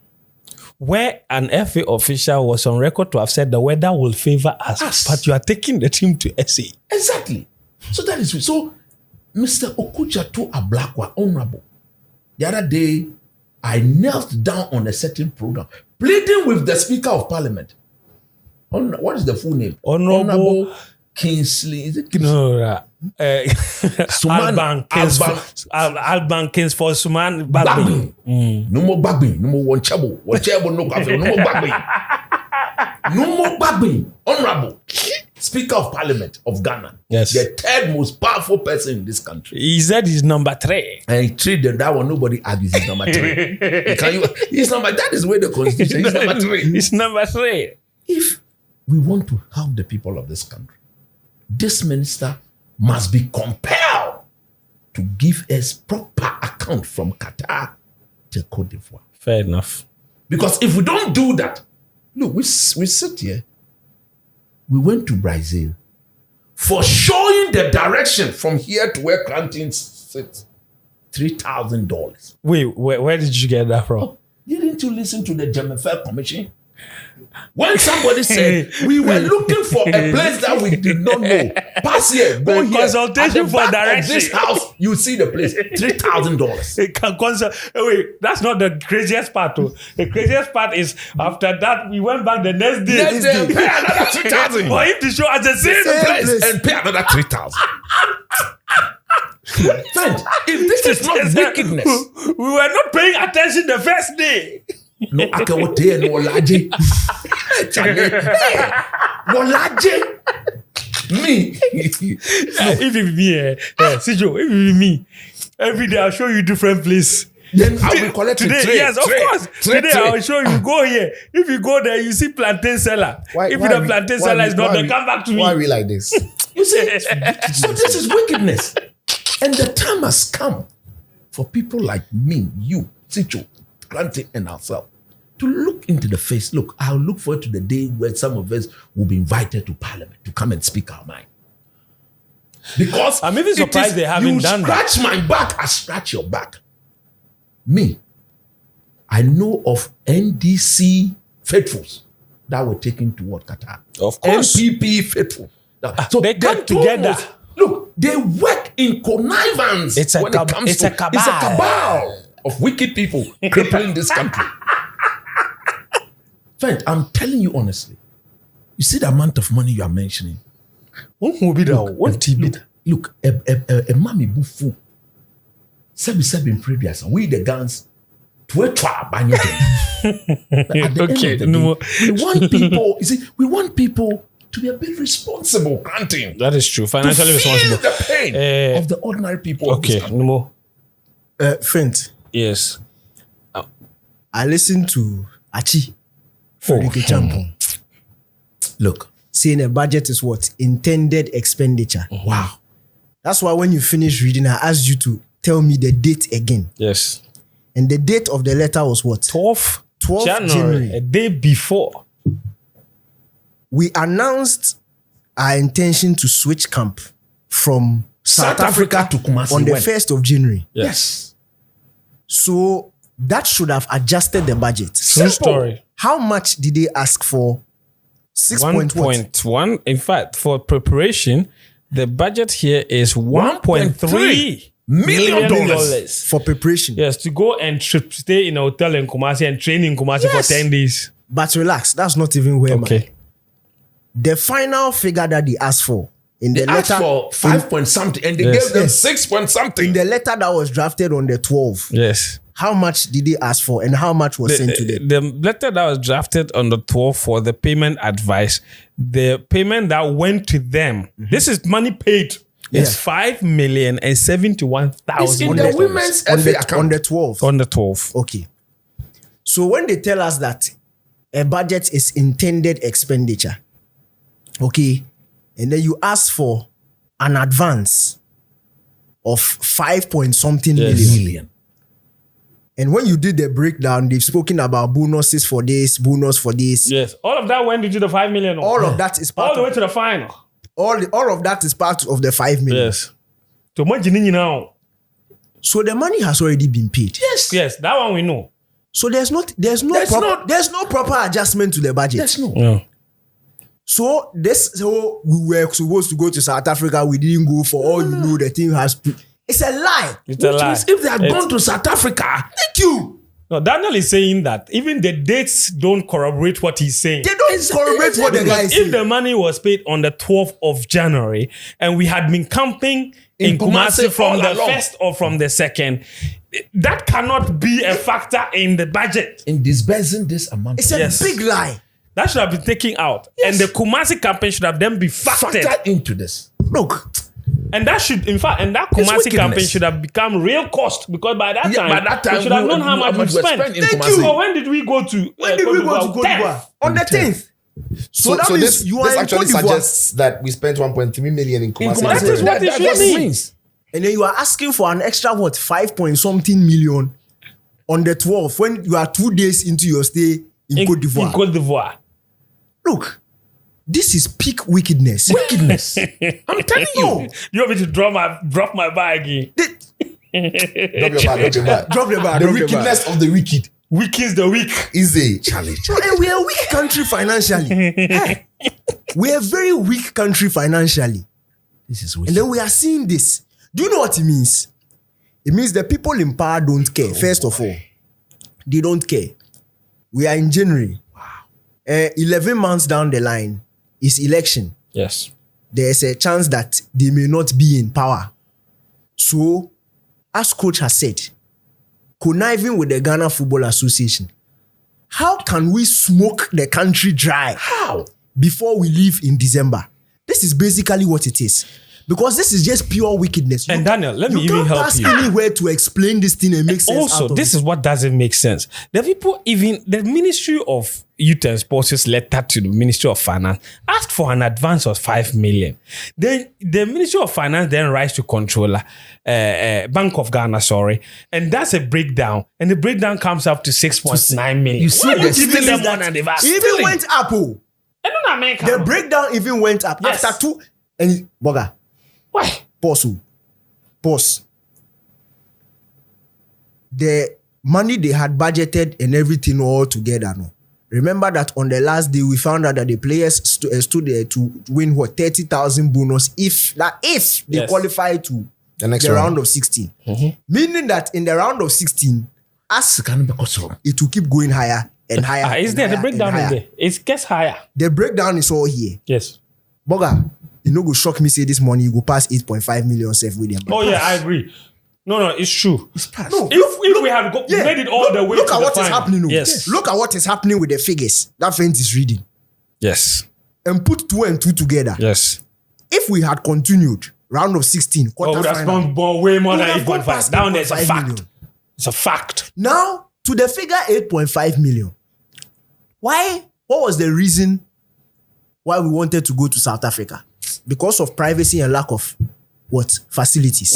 Where an FA official was on record to have said the weather will favor us. But you are taking the team to SA. Exactly. So that is so. Mr. Okudiato Ablakwa, honorable. The other day, I knelt down on a certain program, pleading with the Speaker of Parliament. What is the full name? Honorable Kingsley. Is it No. Alban Kingsford Suman Bagby. No more Bagby. No more one chabo. One chabo no cafe. No more Bagby. No more Bagby. Honorable Speaker of Parliament of Ghana. Yes. The third most powerful person in this country. He said he's number 3. And he treated that one. Nobody argues he's number 3. He's number. That is where the constitution is number 3. He's number 3. If we want to help the people of this country, this minister must be compelled to give us proper account from Qatar to Cote d'Ivoire. Fair enough. Because if we don't do that, look, we sit here. We went to Brazil for showing the direction from here to where Clanton sits. $3,000. Wait, where did you get that from? Didn't you listen to the German Fair Commission? When somebody said we were looking for a place that we did not know, pass here, go here. Consultation for direction. This house, you see the place. $3,000. It can wait, that's not the craziest part. Though. The craziest part is after that we went back the next day. Next day, pay another $3,000 for him to show us the same place and pay another $3,000. Friend, if this is not wickedness, we were not paying attention the first day. No, akawote no olaje. Olaje. Me. If it be me, Sijo, if it be me, every day I'll show you different place. Then I will collect today. Yes, of course. Today I will show you. Go here. If you go there, you see plantain seller. If the plantain seller is not there, come back to me. Why are we like this? You see, so this is wickedness. And the time has come for people like me, you, Sicho, Granted, and ourselves to look into the face. Look, I'll look forward to the day when some of us will be invited to Parliament to come and speak our mind. Because I'm even surprised they haven't done that. You scratch my back, I scratch your back. Me, I know of NDC faithfuls that were taken to what, Qatar? Of course. NPP faithful. So they come together. Look, they work in connivance. It's a cabal. It's a cabal of wicked people crippling this country. Friend, I'm telling you honestly. You see the amount of money you are mentioning. Look, a mommy bufu. Sebi in previous. We the guns. Okay, no. We want people. You see, we want people to be a bit responsible, granting. That is true. Financially responsible. The pain of the ordinary people. Okay, no more. Friend. Yes. I listened to Achi. Champion. Look. Saying a budget is what? Intended expenditure. Wow. That's why when you finish reading, I asked you to tell me the date again. Yes. And the date of the letter was what? 12 January. A day before. We announced our intention to switch camp from South Africa to Kumasi on the 1st of January. Yes. So that should have adjusted the budget. True story. How much did they ask for? 6.1. In fact, for preparation, the budget here is $1.3 million for preparation. Yes, to go and stay in a hotel in Kumasi and train in Kumasi for 10 days. But relax, that's not even where the final figure that they asked for in the letter for 5 point something, and they gave them 6 point something. In the letter that was drafted on the 12th. Yes. How much did they ask for and how much was sent to them? The letter that was drafted on the 12th for the payment advice, the payment that went to them, this is money paid. It's $5,071,000. It's in the women's FA account. On the 12th. On the 12th. Okay. So when they tell us that a budget is intended expenditure, okay, and then you ask for an advance of 5 point something million. And when you did the breakdown, they've spoken about bonuses for this, bonus for this. Yes. All of that went into the 5 million. All of that is part all the way to the final. All of that is part of the 5 million. Yes. So much now. So the money has already been paid. Yes. Yes, that one we know. So there's no proper adjustment to the budget. There's no. Yeah. So we were supposed to go to South Africa. We didn't go. For all you know, the thing has. It's a lie. It's a lie. If they had gone to South Africa, thank you. No, Daniel is saying that even the dates don't corroborate what he's saying. They don't corroborate what the guy is saying. If the money was paid on the 12th of January and we had been camping in Kumasi from the 1st or from the 2nd, that cannot be a factor in the budget. In disbursing this amount. It's a big lie. That should have been taken out. Yes. And the Kumasi campaign should have then been factored into this. Look. And that should, in fact, and that Kumasi campaign should have become real cost because by that time we should have known how much we spent. Thank you. But when did we go to? When did we go to Cote d'Ivoire? On the 10th. So that means this actually suggests that we spent 1.3 million in Kumasi. That is what it means. And then you are asking for an extra 5 point something million on the 12th, when you are 2 days into your stay in Cote d'Ivoire. In Cote d'Ivoire. Look, this is peak wickedness. Wickedness. I'm telling you. You want me to drop my bag? Drop your bag. Drop the bar. The wickedness of the wicked Weak is the weak. is a challenge. And we are a weak country financially. Hey, we are a very weak country financially. This is And wicked. then we are seeing this. Do you know what it means? It means the people in power don't care. First of all, they don't care. We are in January. Wow. 11 months down the line is election. Yes. There's a chance that they may not be in power. So, as coach has said, conniving with the Ghana Football Association, how can we smoke the country dry? How? Before we leave in December. This is basically what it is. Because this is just pure wickedness. And Daniel, let me even help you. You can't pass anywhere to explain this thing and make sense Also, out of this it. is what doesn't make sense. The Ministry of Youth and Sports letter to the Ministry of Finance asked for an advance of 5 million. Then the Ministry of Finance then writes to controller, Bank of Ghana, and that's a breakdown. And the breakdown comes up to 6.9 million. You see Why are you the giving them that one and they've asked? it even went up. Oh. The breakdown even went up. Yes. After 2 and Boga. Why? Pause. The money they had budgeted and everything all together. No. Remember that on the last day we found out that the players stood there to win 30,000 bonus if they Yes. qualify to The next the round. round of 16. Meaning that in the round of 16, as it will keep going higher and higher. Is and there the higher breakdown and in higher. there? It gets higher. The breakdown is all here. Yes. Boga, you know, go shock me say this money you go pass 8.5 million safe with them. Oh yeah, I agree. No, it's true. It's past. No, If we had made it all the way look to at the what is final. happening. Yes. Look at what is happening with the figures that friend is reading. Yes. And put 2 and 2 together. Yes. If we had continued round of 16, Oh, quarter that's final, gone way more we than would have gone 8.5. past Down there's a 8.5 fact. million. It's a fact. Now to the figure 8.5 million. Why? What was the reason why we wanted to go to South Africa? Because of privacy and lack of what? Facilities.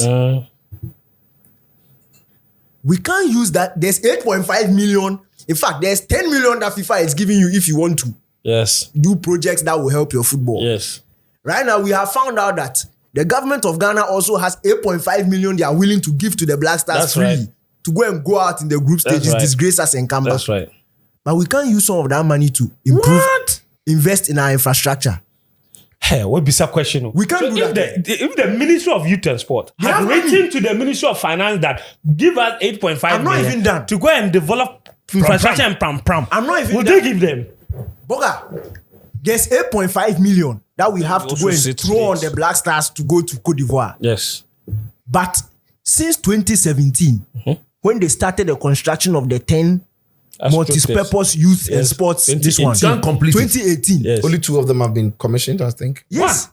We can't use that. There's 8.5 million. In fact, there's 10 million that FIFA is giving you if you want to Yes. do projects that will help your football. Yes. Right now, we have found out that the government of Ghana also has 8.5 million they are willing to give to the Black Stars That's freely right. to go and go out in the group That's stages, right. disgrace us and come back. That's right. But we can't use some of that money to improve, invest in our infrastructure. Hey, what bizarre question? We can't do if that. If the Ministry of Youth and Sport had have written money. to the Ministry of Finance that give us 8.5 I'm not million even done. to go and develop infrastructure and pram. I'm not even Would done. they give them? Boga, there's 8.5 million that we have to Also go and sit throw on this. the Black Stars to go to Cote d'Ivoire. Yes. But since 2017, when they started the construction of the 10 multi-purpose youth and Yes. sports, this one, 2018. Completed. 2018. Yes. Only 2 of them have been commissioned, I think. Yes.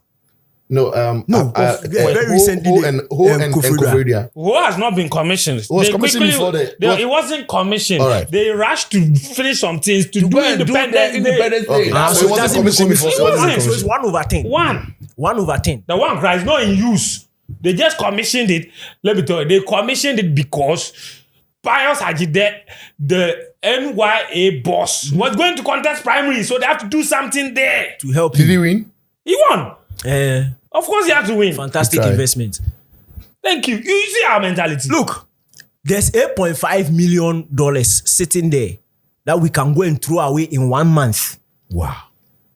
No, Very recently, Ho and Kofrida. Kofrida. Who has not been commissioned? It was commissioned before it wasn't commissioned. All right. They rushed to finish some things to do go and do the independent. independent Okay. thing. So it wasn't commissioned before. It wasn't. So it's 1/10. One. 1/10. The one cry is not in use. They just commissioned it. Let me tell you, they commissioned it because Pius Ajide, the NYA boss, was going to contest primary, so they have to do something there. To help Did you. he win? He won. Of course, he had to win. Fantastic That's right. investment. Thank you. You see our mentality. Look, there's $8.5 million sitting there that we can go and throw away in 1 month. Wow.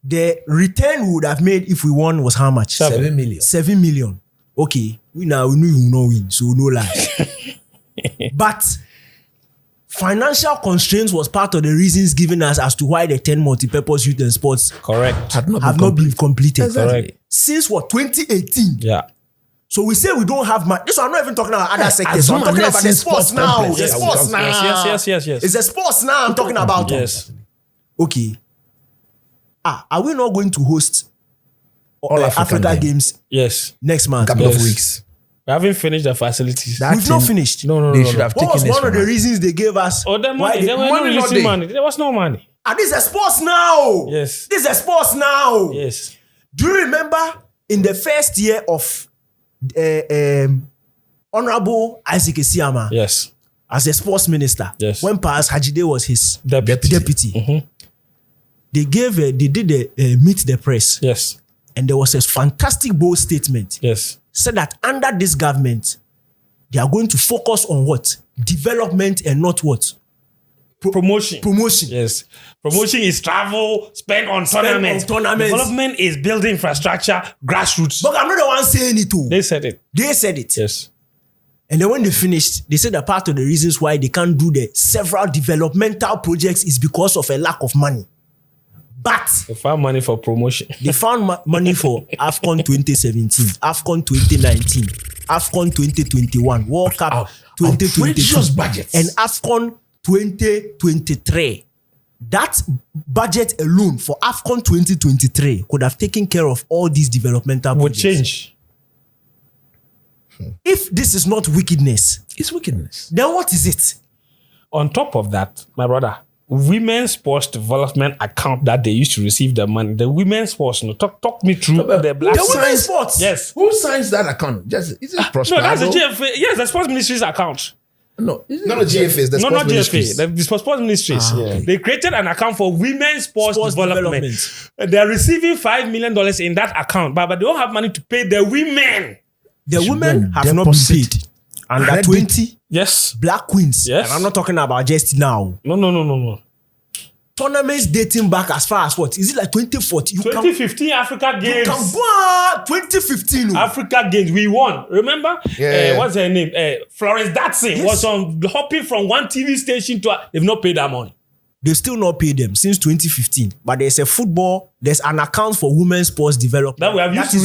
The return we would have made if we won was how much? 7 million. 7 million. Okay, we knew you will not win, so no lie. But financial constraints was part of the reasons given us as to why the 10 multi-purpose youth and sports Correct. have not been completed. Correct. Since what? 2018. Yeah. So we say we don't have money. This one, I'm not even talking about other sectors. as I'm long talking as about the it's sports sports now. complex. The Yes, sports now. Yes. It's the sports now I'm talking about. Yes. Okay. Are we not going to host All African Africa Games. Games Yes. next month? Couple of Yes. weeks. We haven't finished the facilities. That We've not thing- finished. No. They should have What was taken this one of the from us. reasons they gave us? Oh, the why money. they- They were not money not releasing there. money. There was no money. This is a sports now. Yes. This is a sports now. Yes. Do you remember in the first year of Honorable Isaac Esiama? Yes. as a sports minister. Yes. When Paas Hajide was his Deputy. Mm-hmm. They did a meet the press. Yes. And there was a fantastic bold statement. Yes. Said that under this government, they are going to focus on what? Development and not what? Promotion. Promotion. Yes. Promotion is travel, spend on tournaments. Development is building infrastructure, grassroots. But I'm not the one saying it too. They said it. Yes. And then when they finished, they said that part of the reasons why they can't do the several developmental projects is because of a lack of money. But they found money for promotion. They found money for Afcon 2017, Afcon 2019, Afcon 2021, World Cup 2022, budgets. and Afcon 2023. That budget alone for Afcon 2023 could have taken care of all these developmental projects. Would change. If this is not wickedness, it's wickedness. Then what is it? On top of that, my brother, women's sports development account that they used to receive the money. The women's sports, talk me through the black women's sports. Yes. Who signs that account? Is it Prosper? No, that's the GFA. Yes, the sports ministry's account. No, not the GFAs. The not ministries. GFA. The sports ministries. Yeah. They created an account for women's sports development. They're receiving $5 million in that account, but they don't have money to pay the women. The women have not been paid. Under 20, yes, black queens. Yes, and I'm not talking about just now. No. Tournaments dating back as far as what? Is it like 2014? 2015 Africa Games. You can go 2015. Africa Games. We won. Remember? Yeah. What's her name? Florence Datsun was on hopping from one TV station to they've not paid that money. They still not paid them since 2015. But there's an account for women's sports development that we have used to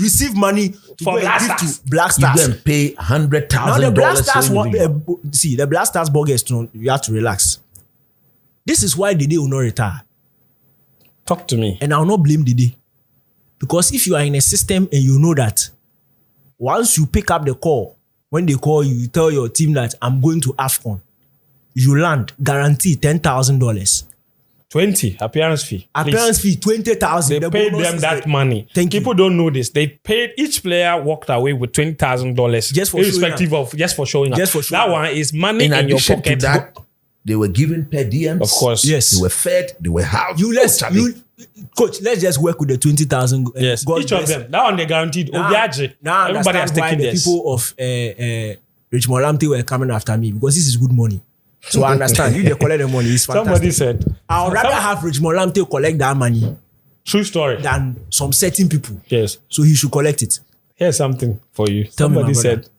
receive money for Black Stars. Black Stars. You then pay $100,000. Now the Black Stars the Black Stars bogus. You have to relax. This is why Dede will not retire. Talk to me. And I will not blame Dede. Because if you are in a system and you know that once you pick up the call, when they call you, you tell your team that I'm going to Afcon. You land, guarantee $10,000. 20 appearance fee. Appearance fee, 20,000. They paid them that money. People don't know this. They paid each player walked away with $20,000 just for irrespective of just for showing up. That one is money in your pocket. To that, they were given per diems. Of course, yes. They were fed. They were housed. Coach, let's just work with the 20,000. Yes, each of them. That one they guaranteed. Now everybody has taken this. People of Rich Mallam were coming after me because this is good money. So I understand. You they collect the money. It's fantastic. Somebody said, I would rather have Rich Mallam collect that money. True story. Than some certain people. Yes. So he should collect it. Here's something for you. Tell Somebody me, said,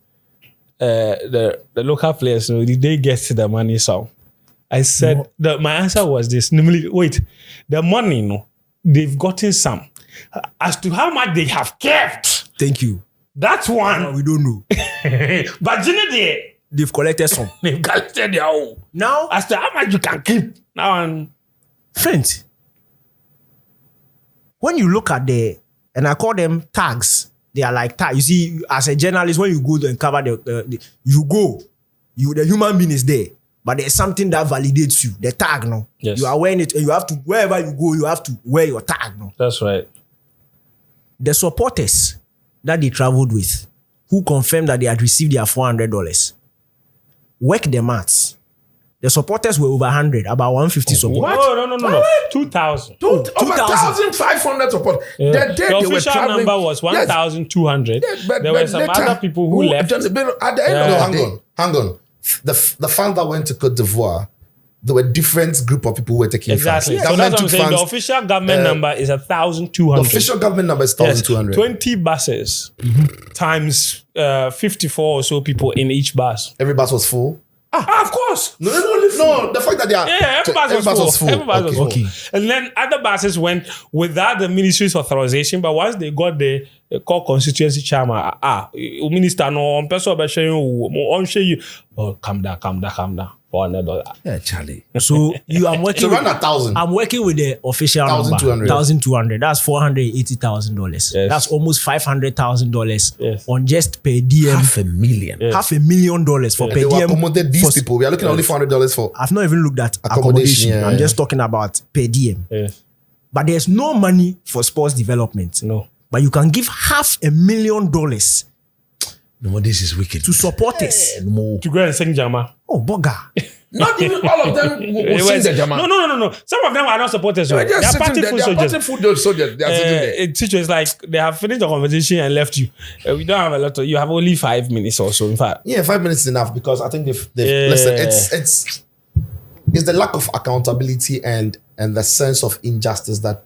the local players, did they get the money? So I said, my answer was this. Namely, wait, the money, they've gotten some. As to how much they have kept. Thank you. That one. We don't know. But they've collected some. They've collected their own. Now, as to how much you can keep. Now, friends, when you look at and I call them tags, they are like tags. You see, as a journalist, when you go and cover the human being is there, but there's something that validates you. The tag, no. Yes. You are wearing it, and you have to, wherever you go, you have to wear your tag, no. That's right. The supporters that they traveled with, who confirmed that they had received their $400, work the maths. The supporters were over 100, about 150 supporters. No. 2,000. Over 1,500 supporters. Yeah. The official number was 1,200. Yes, but there were some other people who left. At the end of the day, hang on. The fans that went to Côte d'Ivoire, there were different group of people who were taking exactly. fans. So that's what I'm saying. The official government number is 1,200. The official government number is 1,200. 20 buses times 54 or so people in each bus. Every bus was full. Of course. No. The fact that they are every bus was full. Every bus was Okay. full. And then other buses went without the ministry's authorization, but once they got the call constituency chairman, minister no on person on show you. Oh, calm down. $400. Yeah, Charlie. So I'm working. So run 1,000. I'm working with the official number. 1,200. That's $480,000. Yes. That's almost $500,000 yes. on just per diem. $500,000. Yes. $500,000 for per They diem. accommodated these people. We are looking at only $400 for. I've not even looked at accommodation. Yeah. I'm just talking about per diem. Yes. But there's no money for sports development. No. But you can give $500,000 No, this is wicked. to support us. No. To go and sing Jama. Oh, bugger. Not even all of them will sing the Jama. No. Some of them are not supporters. They're They are just party sitting there. food They are soldiers. party food soldiers. They are sitting there. Teacher is like they have finished the conversation and left you. We don't have a lot of. You have only 5 minutes or so. In fact, Yeah, 5 minutes is enough because I think they've Yeah. listen. It's the lack of accountability and the sense of injustice that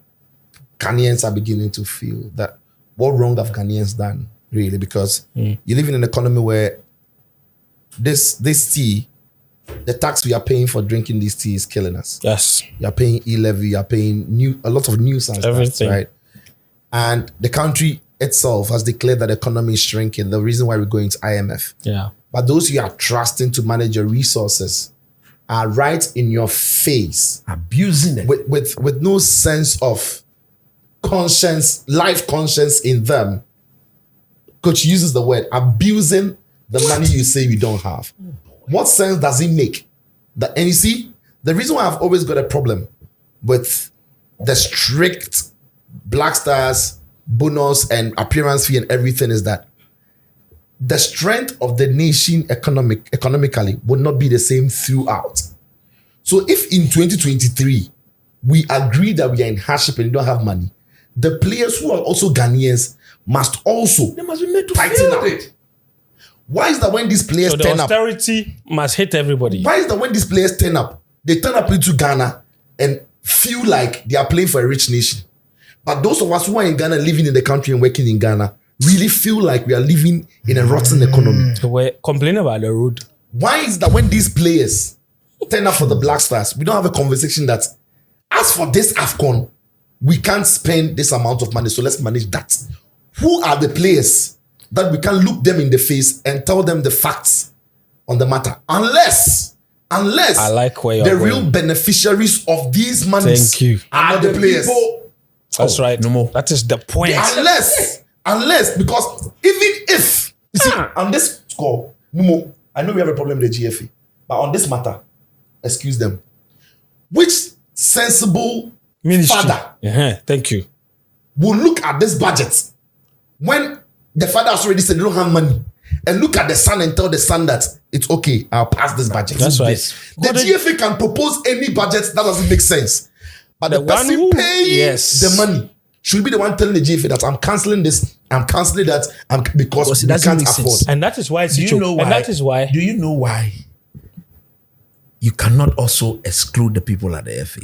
Ghanaians are beginning to feel. That what wrong have Ghanaians done really? Because you live in an economy where this tea, the tax we are paying for drinking this tea is killing us. yes. You are paying e-levy, you are paying a lot of nuisance tax, Everything. right? And the country itself has declared that the economy is shrinking. The reason why we're going to IMF. Yeah. But those you are trusting to manage your resources are right in your face Abusing it. with no sense of conscience, life conscience in them. Coach uses the word abusing the money you say you don't have. What sense does it make? And you see, the reason why I've always got a problem with the strict Black Stars bonus and appearance fee and everything is that the strength of the nation economically would not be the same throughout. So if in 2023 we agree that we are in hardship and we don't have money, the players who are also Ghanaians must also They must be made to tighten feel up. it. Why is that when these players So the turn up? austerity must hit everybody. Why is that when these players turn up, they turn up into Ghana and feel like they are playing for a rich nation? But those of us who are in Ghana, living in the country and working in Ghana, really feel like we are living in a rotten economy. We're complaining about the road. Why is that when these players turn up for the Black Stars, we don't have a conversation that, as for this Afcon, we can't spend this amount of money, so let's manage that. Who are the players that we can look them in the face and tell them the facts on the matter? Unless I like where you're the going. real beneficiaries of these monies Thank you. are the players. That's right. no more. That is the point. Unless, because even if, you see, on this score, Numo, I know we have a problem with the GFA, but on this matter, excuse them. Which sensible Ministry. father Thank you. will look at this budget when the father has already said they don't have money and look at the son and tell the son that it's okay, I'll pass this budget. That's right. The GFA can propose any budget that doesn't make sense. But the one person who- paying yes. the money should be the one telling the GFA that I'm cancelling this, I'm cancelling that, because it we doesn't can't make afford. sense. And that is why it's Do you know why? And that is why. Do you know why you cannot also exclude the people at the FA?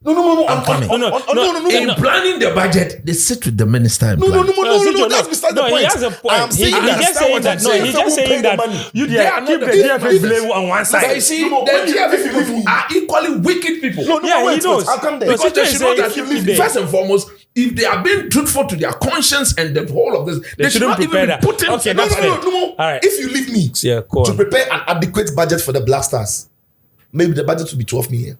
No. I'm coming. No. In planning the budget, they sit with the minister and No, plan. that's beside the No, point. he has a point. I am saying He that. just saying that. No, GFA he's just will pay saying the that. money. You They are keep the not the- GFA blame on one But side. you see, No, the when you- GFA if you people leave- are equally wicked people. No, Yeah, he wait, knows. I'll come there. No, Because they Situation should know is that saying keep it first and foremost, if they are being truthful to their conscience and the whole of this, they should shouldn't not even prepare be that. putting. Okay, No. that's fair. All right. If you leave me Yeah, go to on. prepare an adequate budget for the Black Stars, maybe the budget will be 12 million.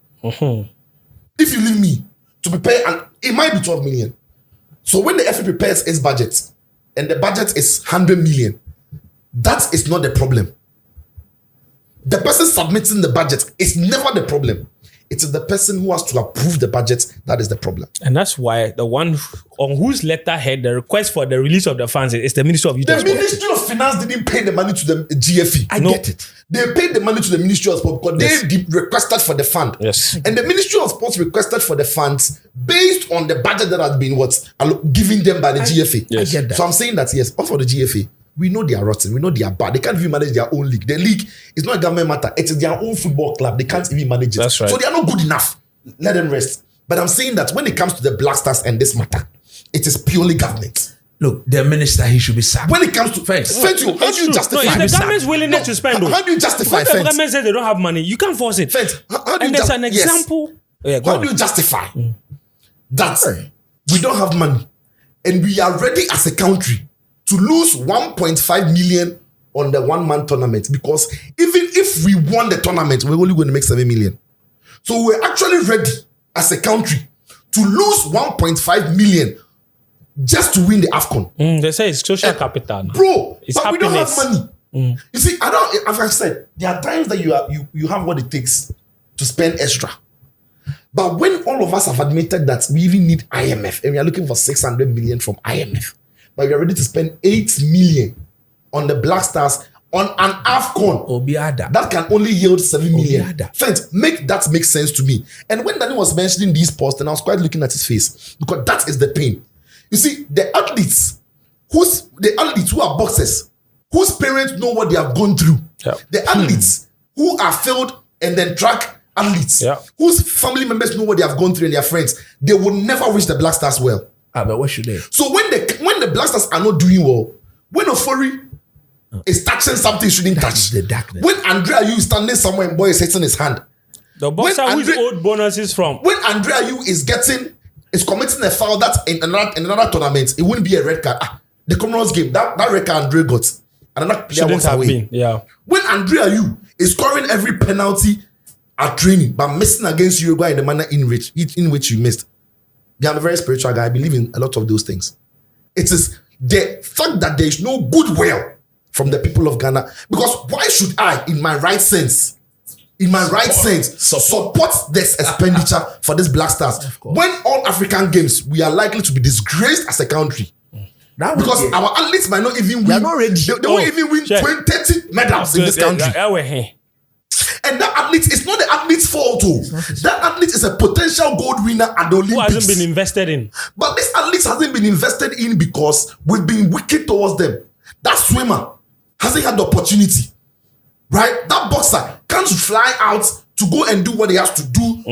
If you leave me to prepare, it might be 12 million. So when the FA prepares its budget and the budget is 100 million, that is not the problem. The person submitting the budget is never the problem. It is the person who has to approve the budget that is the problem. And that's why the one on whose letterhead the request for the release of the funds is the Ministry of Youth The and Sport. Ministry of Finance didn't pay the money to the GFE. I get it. They paid the money to the Ministry of Sport because they requested for the fund. Yes. And the Ministry of Sports requested for the funds based on the budget that has been given them by the GFA. I get that. So I'm saying that yes, also for the GFA, we know they are rotten, we know they are bad. They can't even manage their own league. The league is not a government matter, it is their own football club. They can't even manage it. That's right. So they are not good enough. Let them rest. But I'm saying that when it comes to the Black Stars and this matter, it is purely government. Look, the minister, he should be sacked. When it comes to Thanks. how do you No, justify it's the government's willingness to spend. How do you justify When the Fence? government says they don't have money, you can't force it. Fence, how do you And there's ju- an yes. example. Yeah, go How on. do you justify that we don't have money and we are ready as a country to lose 1.5 million on the 1 month tournament? Because even if we won the tournament, we're only going to make 7 million. So we're actually ready as a country to lose 1.5 million just to win the Afcon. They say it's social capital. now. Bro, It's but we don't have happiness. money. You see, as I said, there are times that you have what it takes to spend extra. But when all of us have admitted that we even need IMF and we are looking for 600 million from IMF, but we are ready to spend 8 million on the Black Stars on an AFCON Obiada. that can only yield 7 million. Obiada. Friends, make sense to me. And when Danny was mentioning these posts, and I was quite looking at his face because that is the pain. You see, the athletes who are boxers, whose parents know what they have gone through, the athletes who are failed and then track athletes, whose family members know what they have gone through and their friends, they will never wish the Black Stars well. But what should they? So when the Black Stars are not doing well, when Ofori is touching something shouldn't touch. The darkness. When Andre Ayew is standing somewhere and boy is hitting his hand. The boxer whose old bonuses from. When Andre Ayew is committing a foul that in another tournament, it wouldn't be a red card. The Comoros game, that red card Andre got, another player walks away. When Andre Ayew is scoring every penalty at training, but missing against Uruguay in the manner in which you missed. I'm a very spiritual guy. I believe in a lot of those things. It is the fact that there is no goodwill from the people of Ghana. Because why should I, in my right sense, support this expenditure for these Black Stars? When all African games, we are likely to be disgraced as a country. Because our athletes might not even win. They won't even win 30 medals in this country. And that athlete, it's not the athlete's fault. That athlete is a potential gold winner at the Olympics. Who hasn't been invested in. But this athlete hasn't been invested in because we've been wicked towards them. That swimmer hasn't had the opportunity. Right? That boxer can't fly out to go and do what he has to do.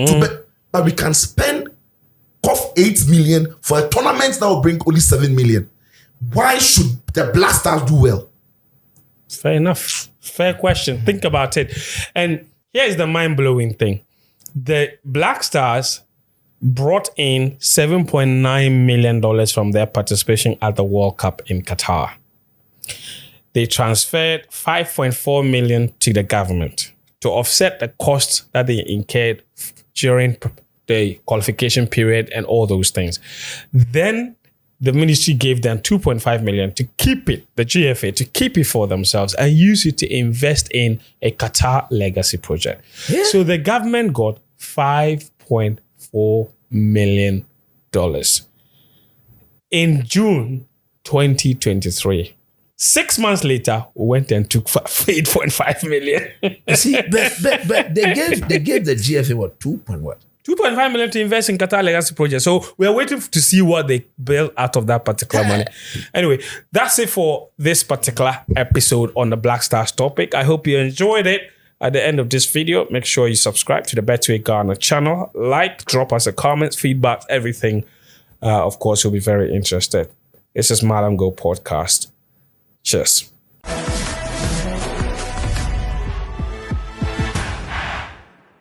But we can spend 8 million for a tournament that will bring only 7 million. Why should the Black Stars do well? Fair enough. Fair question. Think about it. And here's the mind-blowing thing. The Black Stars brought in $7.9 million from their participation at the World Cup in Qatar. They transferred $5.4 million to the government to offset the costs that they incurred during the qualification period and all those things. Then the ministry gave them $2.5 million to keep it, the GFA, to keep it for themselves and use it to invest in a Qatar legacy project. Yeah. So the government got $5.4 million. In June 2023, 6 months later, we went and took $8.5 million. See, but they gave the GFA what, 2.5 million to invest in Qatar legacy project. So we are waiting to see what they build out of that particular money. Anyway, that's it for this particular episode on the Black Stars topic. I hope you enjoyed it. At the end of this video, make sure you subscribe to the Betway Ghana channel. Like, drop us a comment, feedback, everything. Of course, you'll be very interested. This is Mallam Go Podcast. Cheers.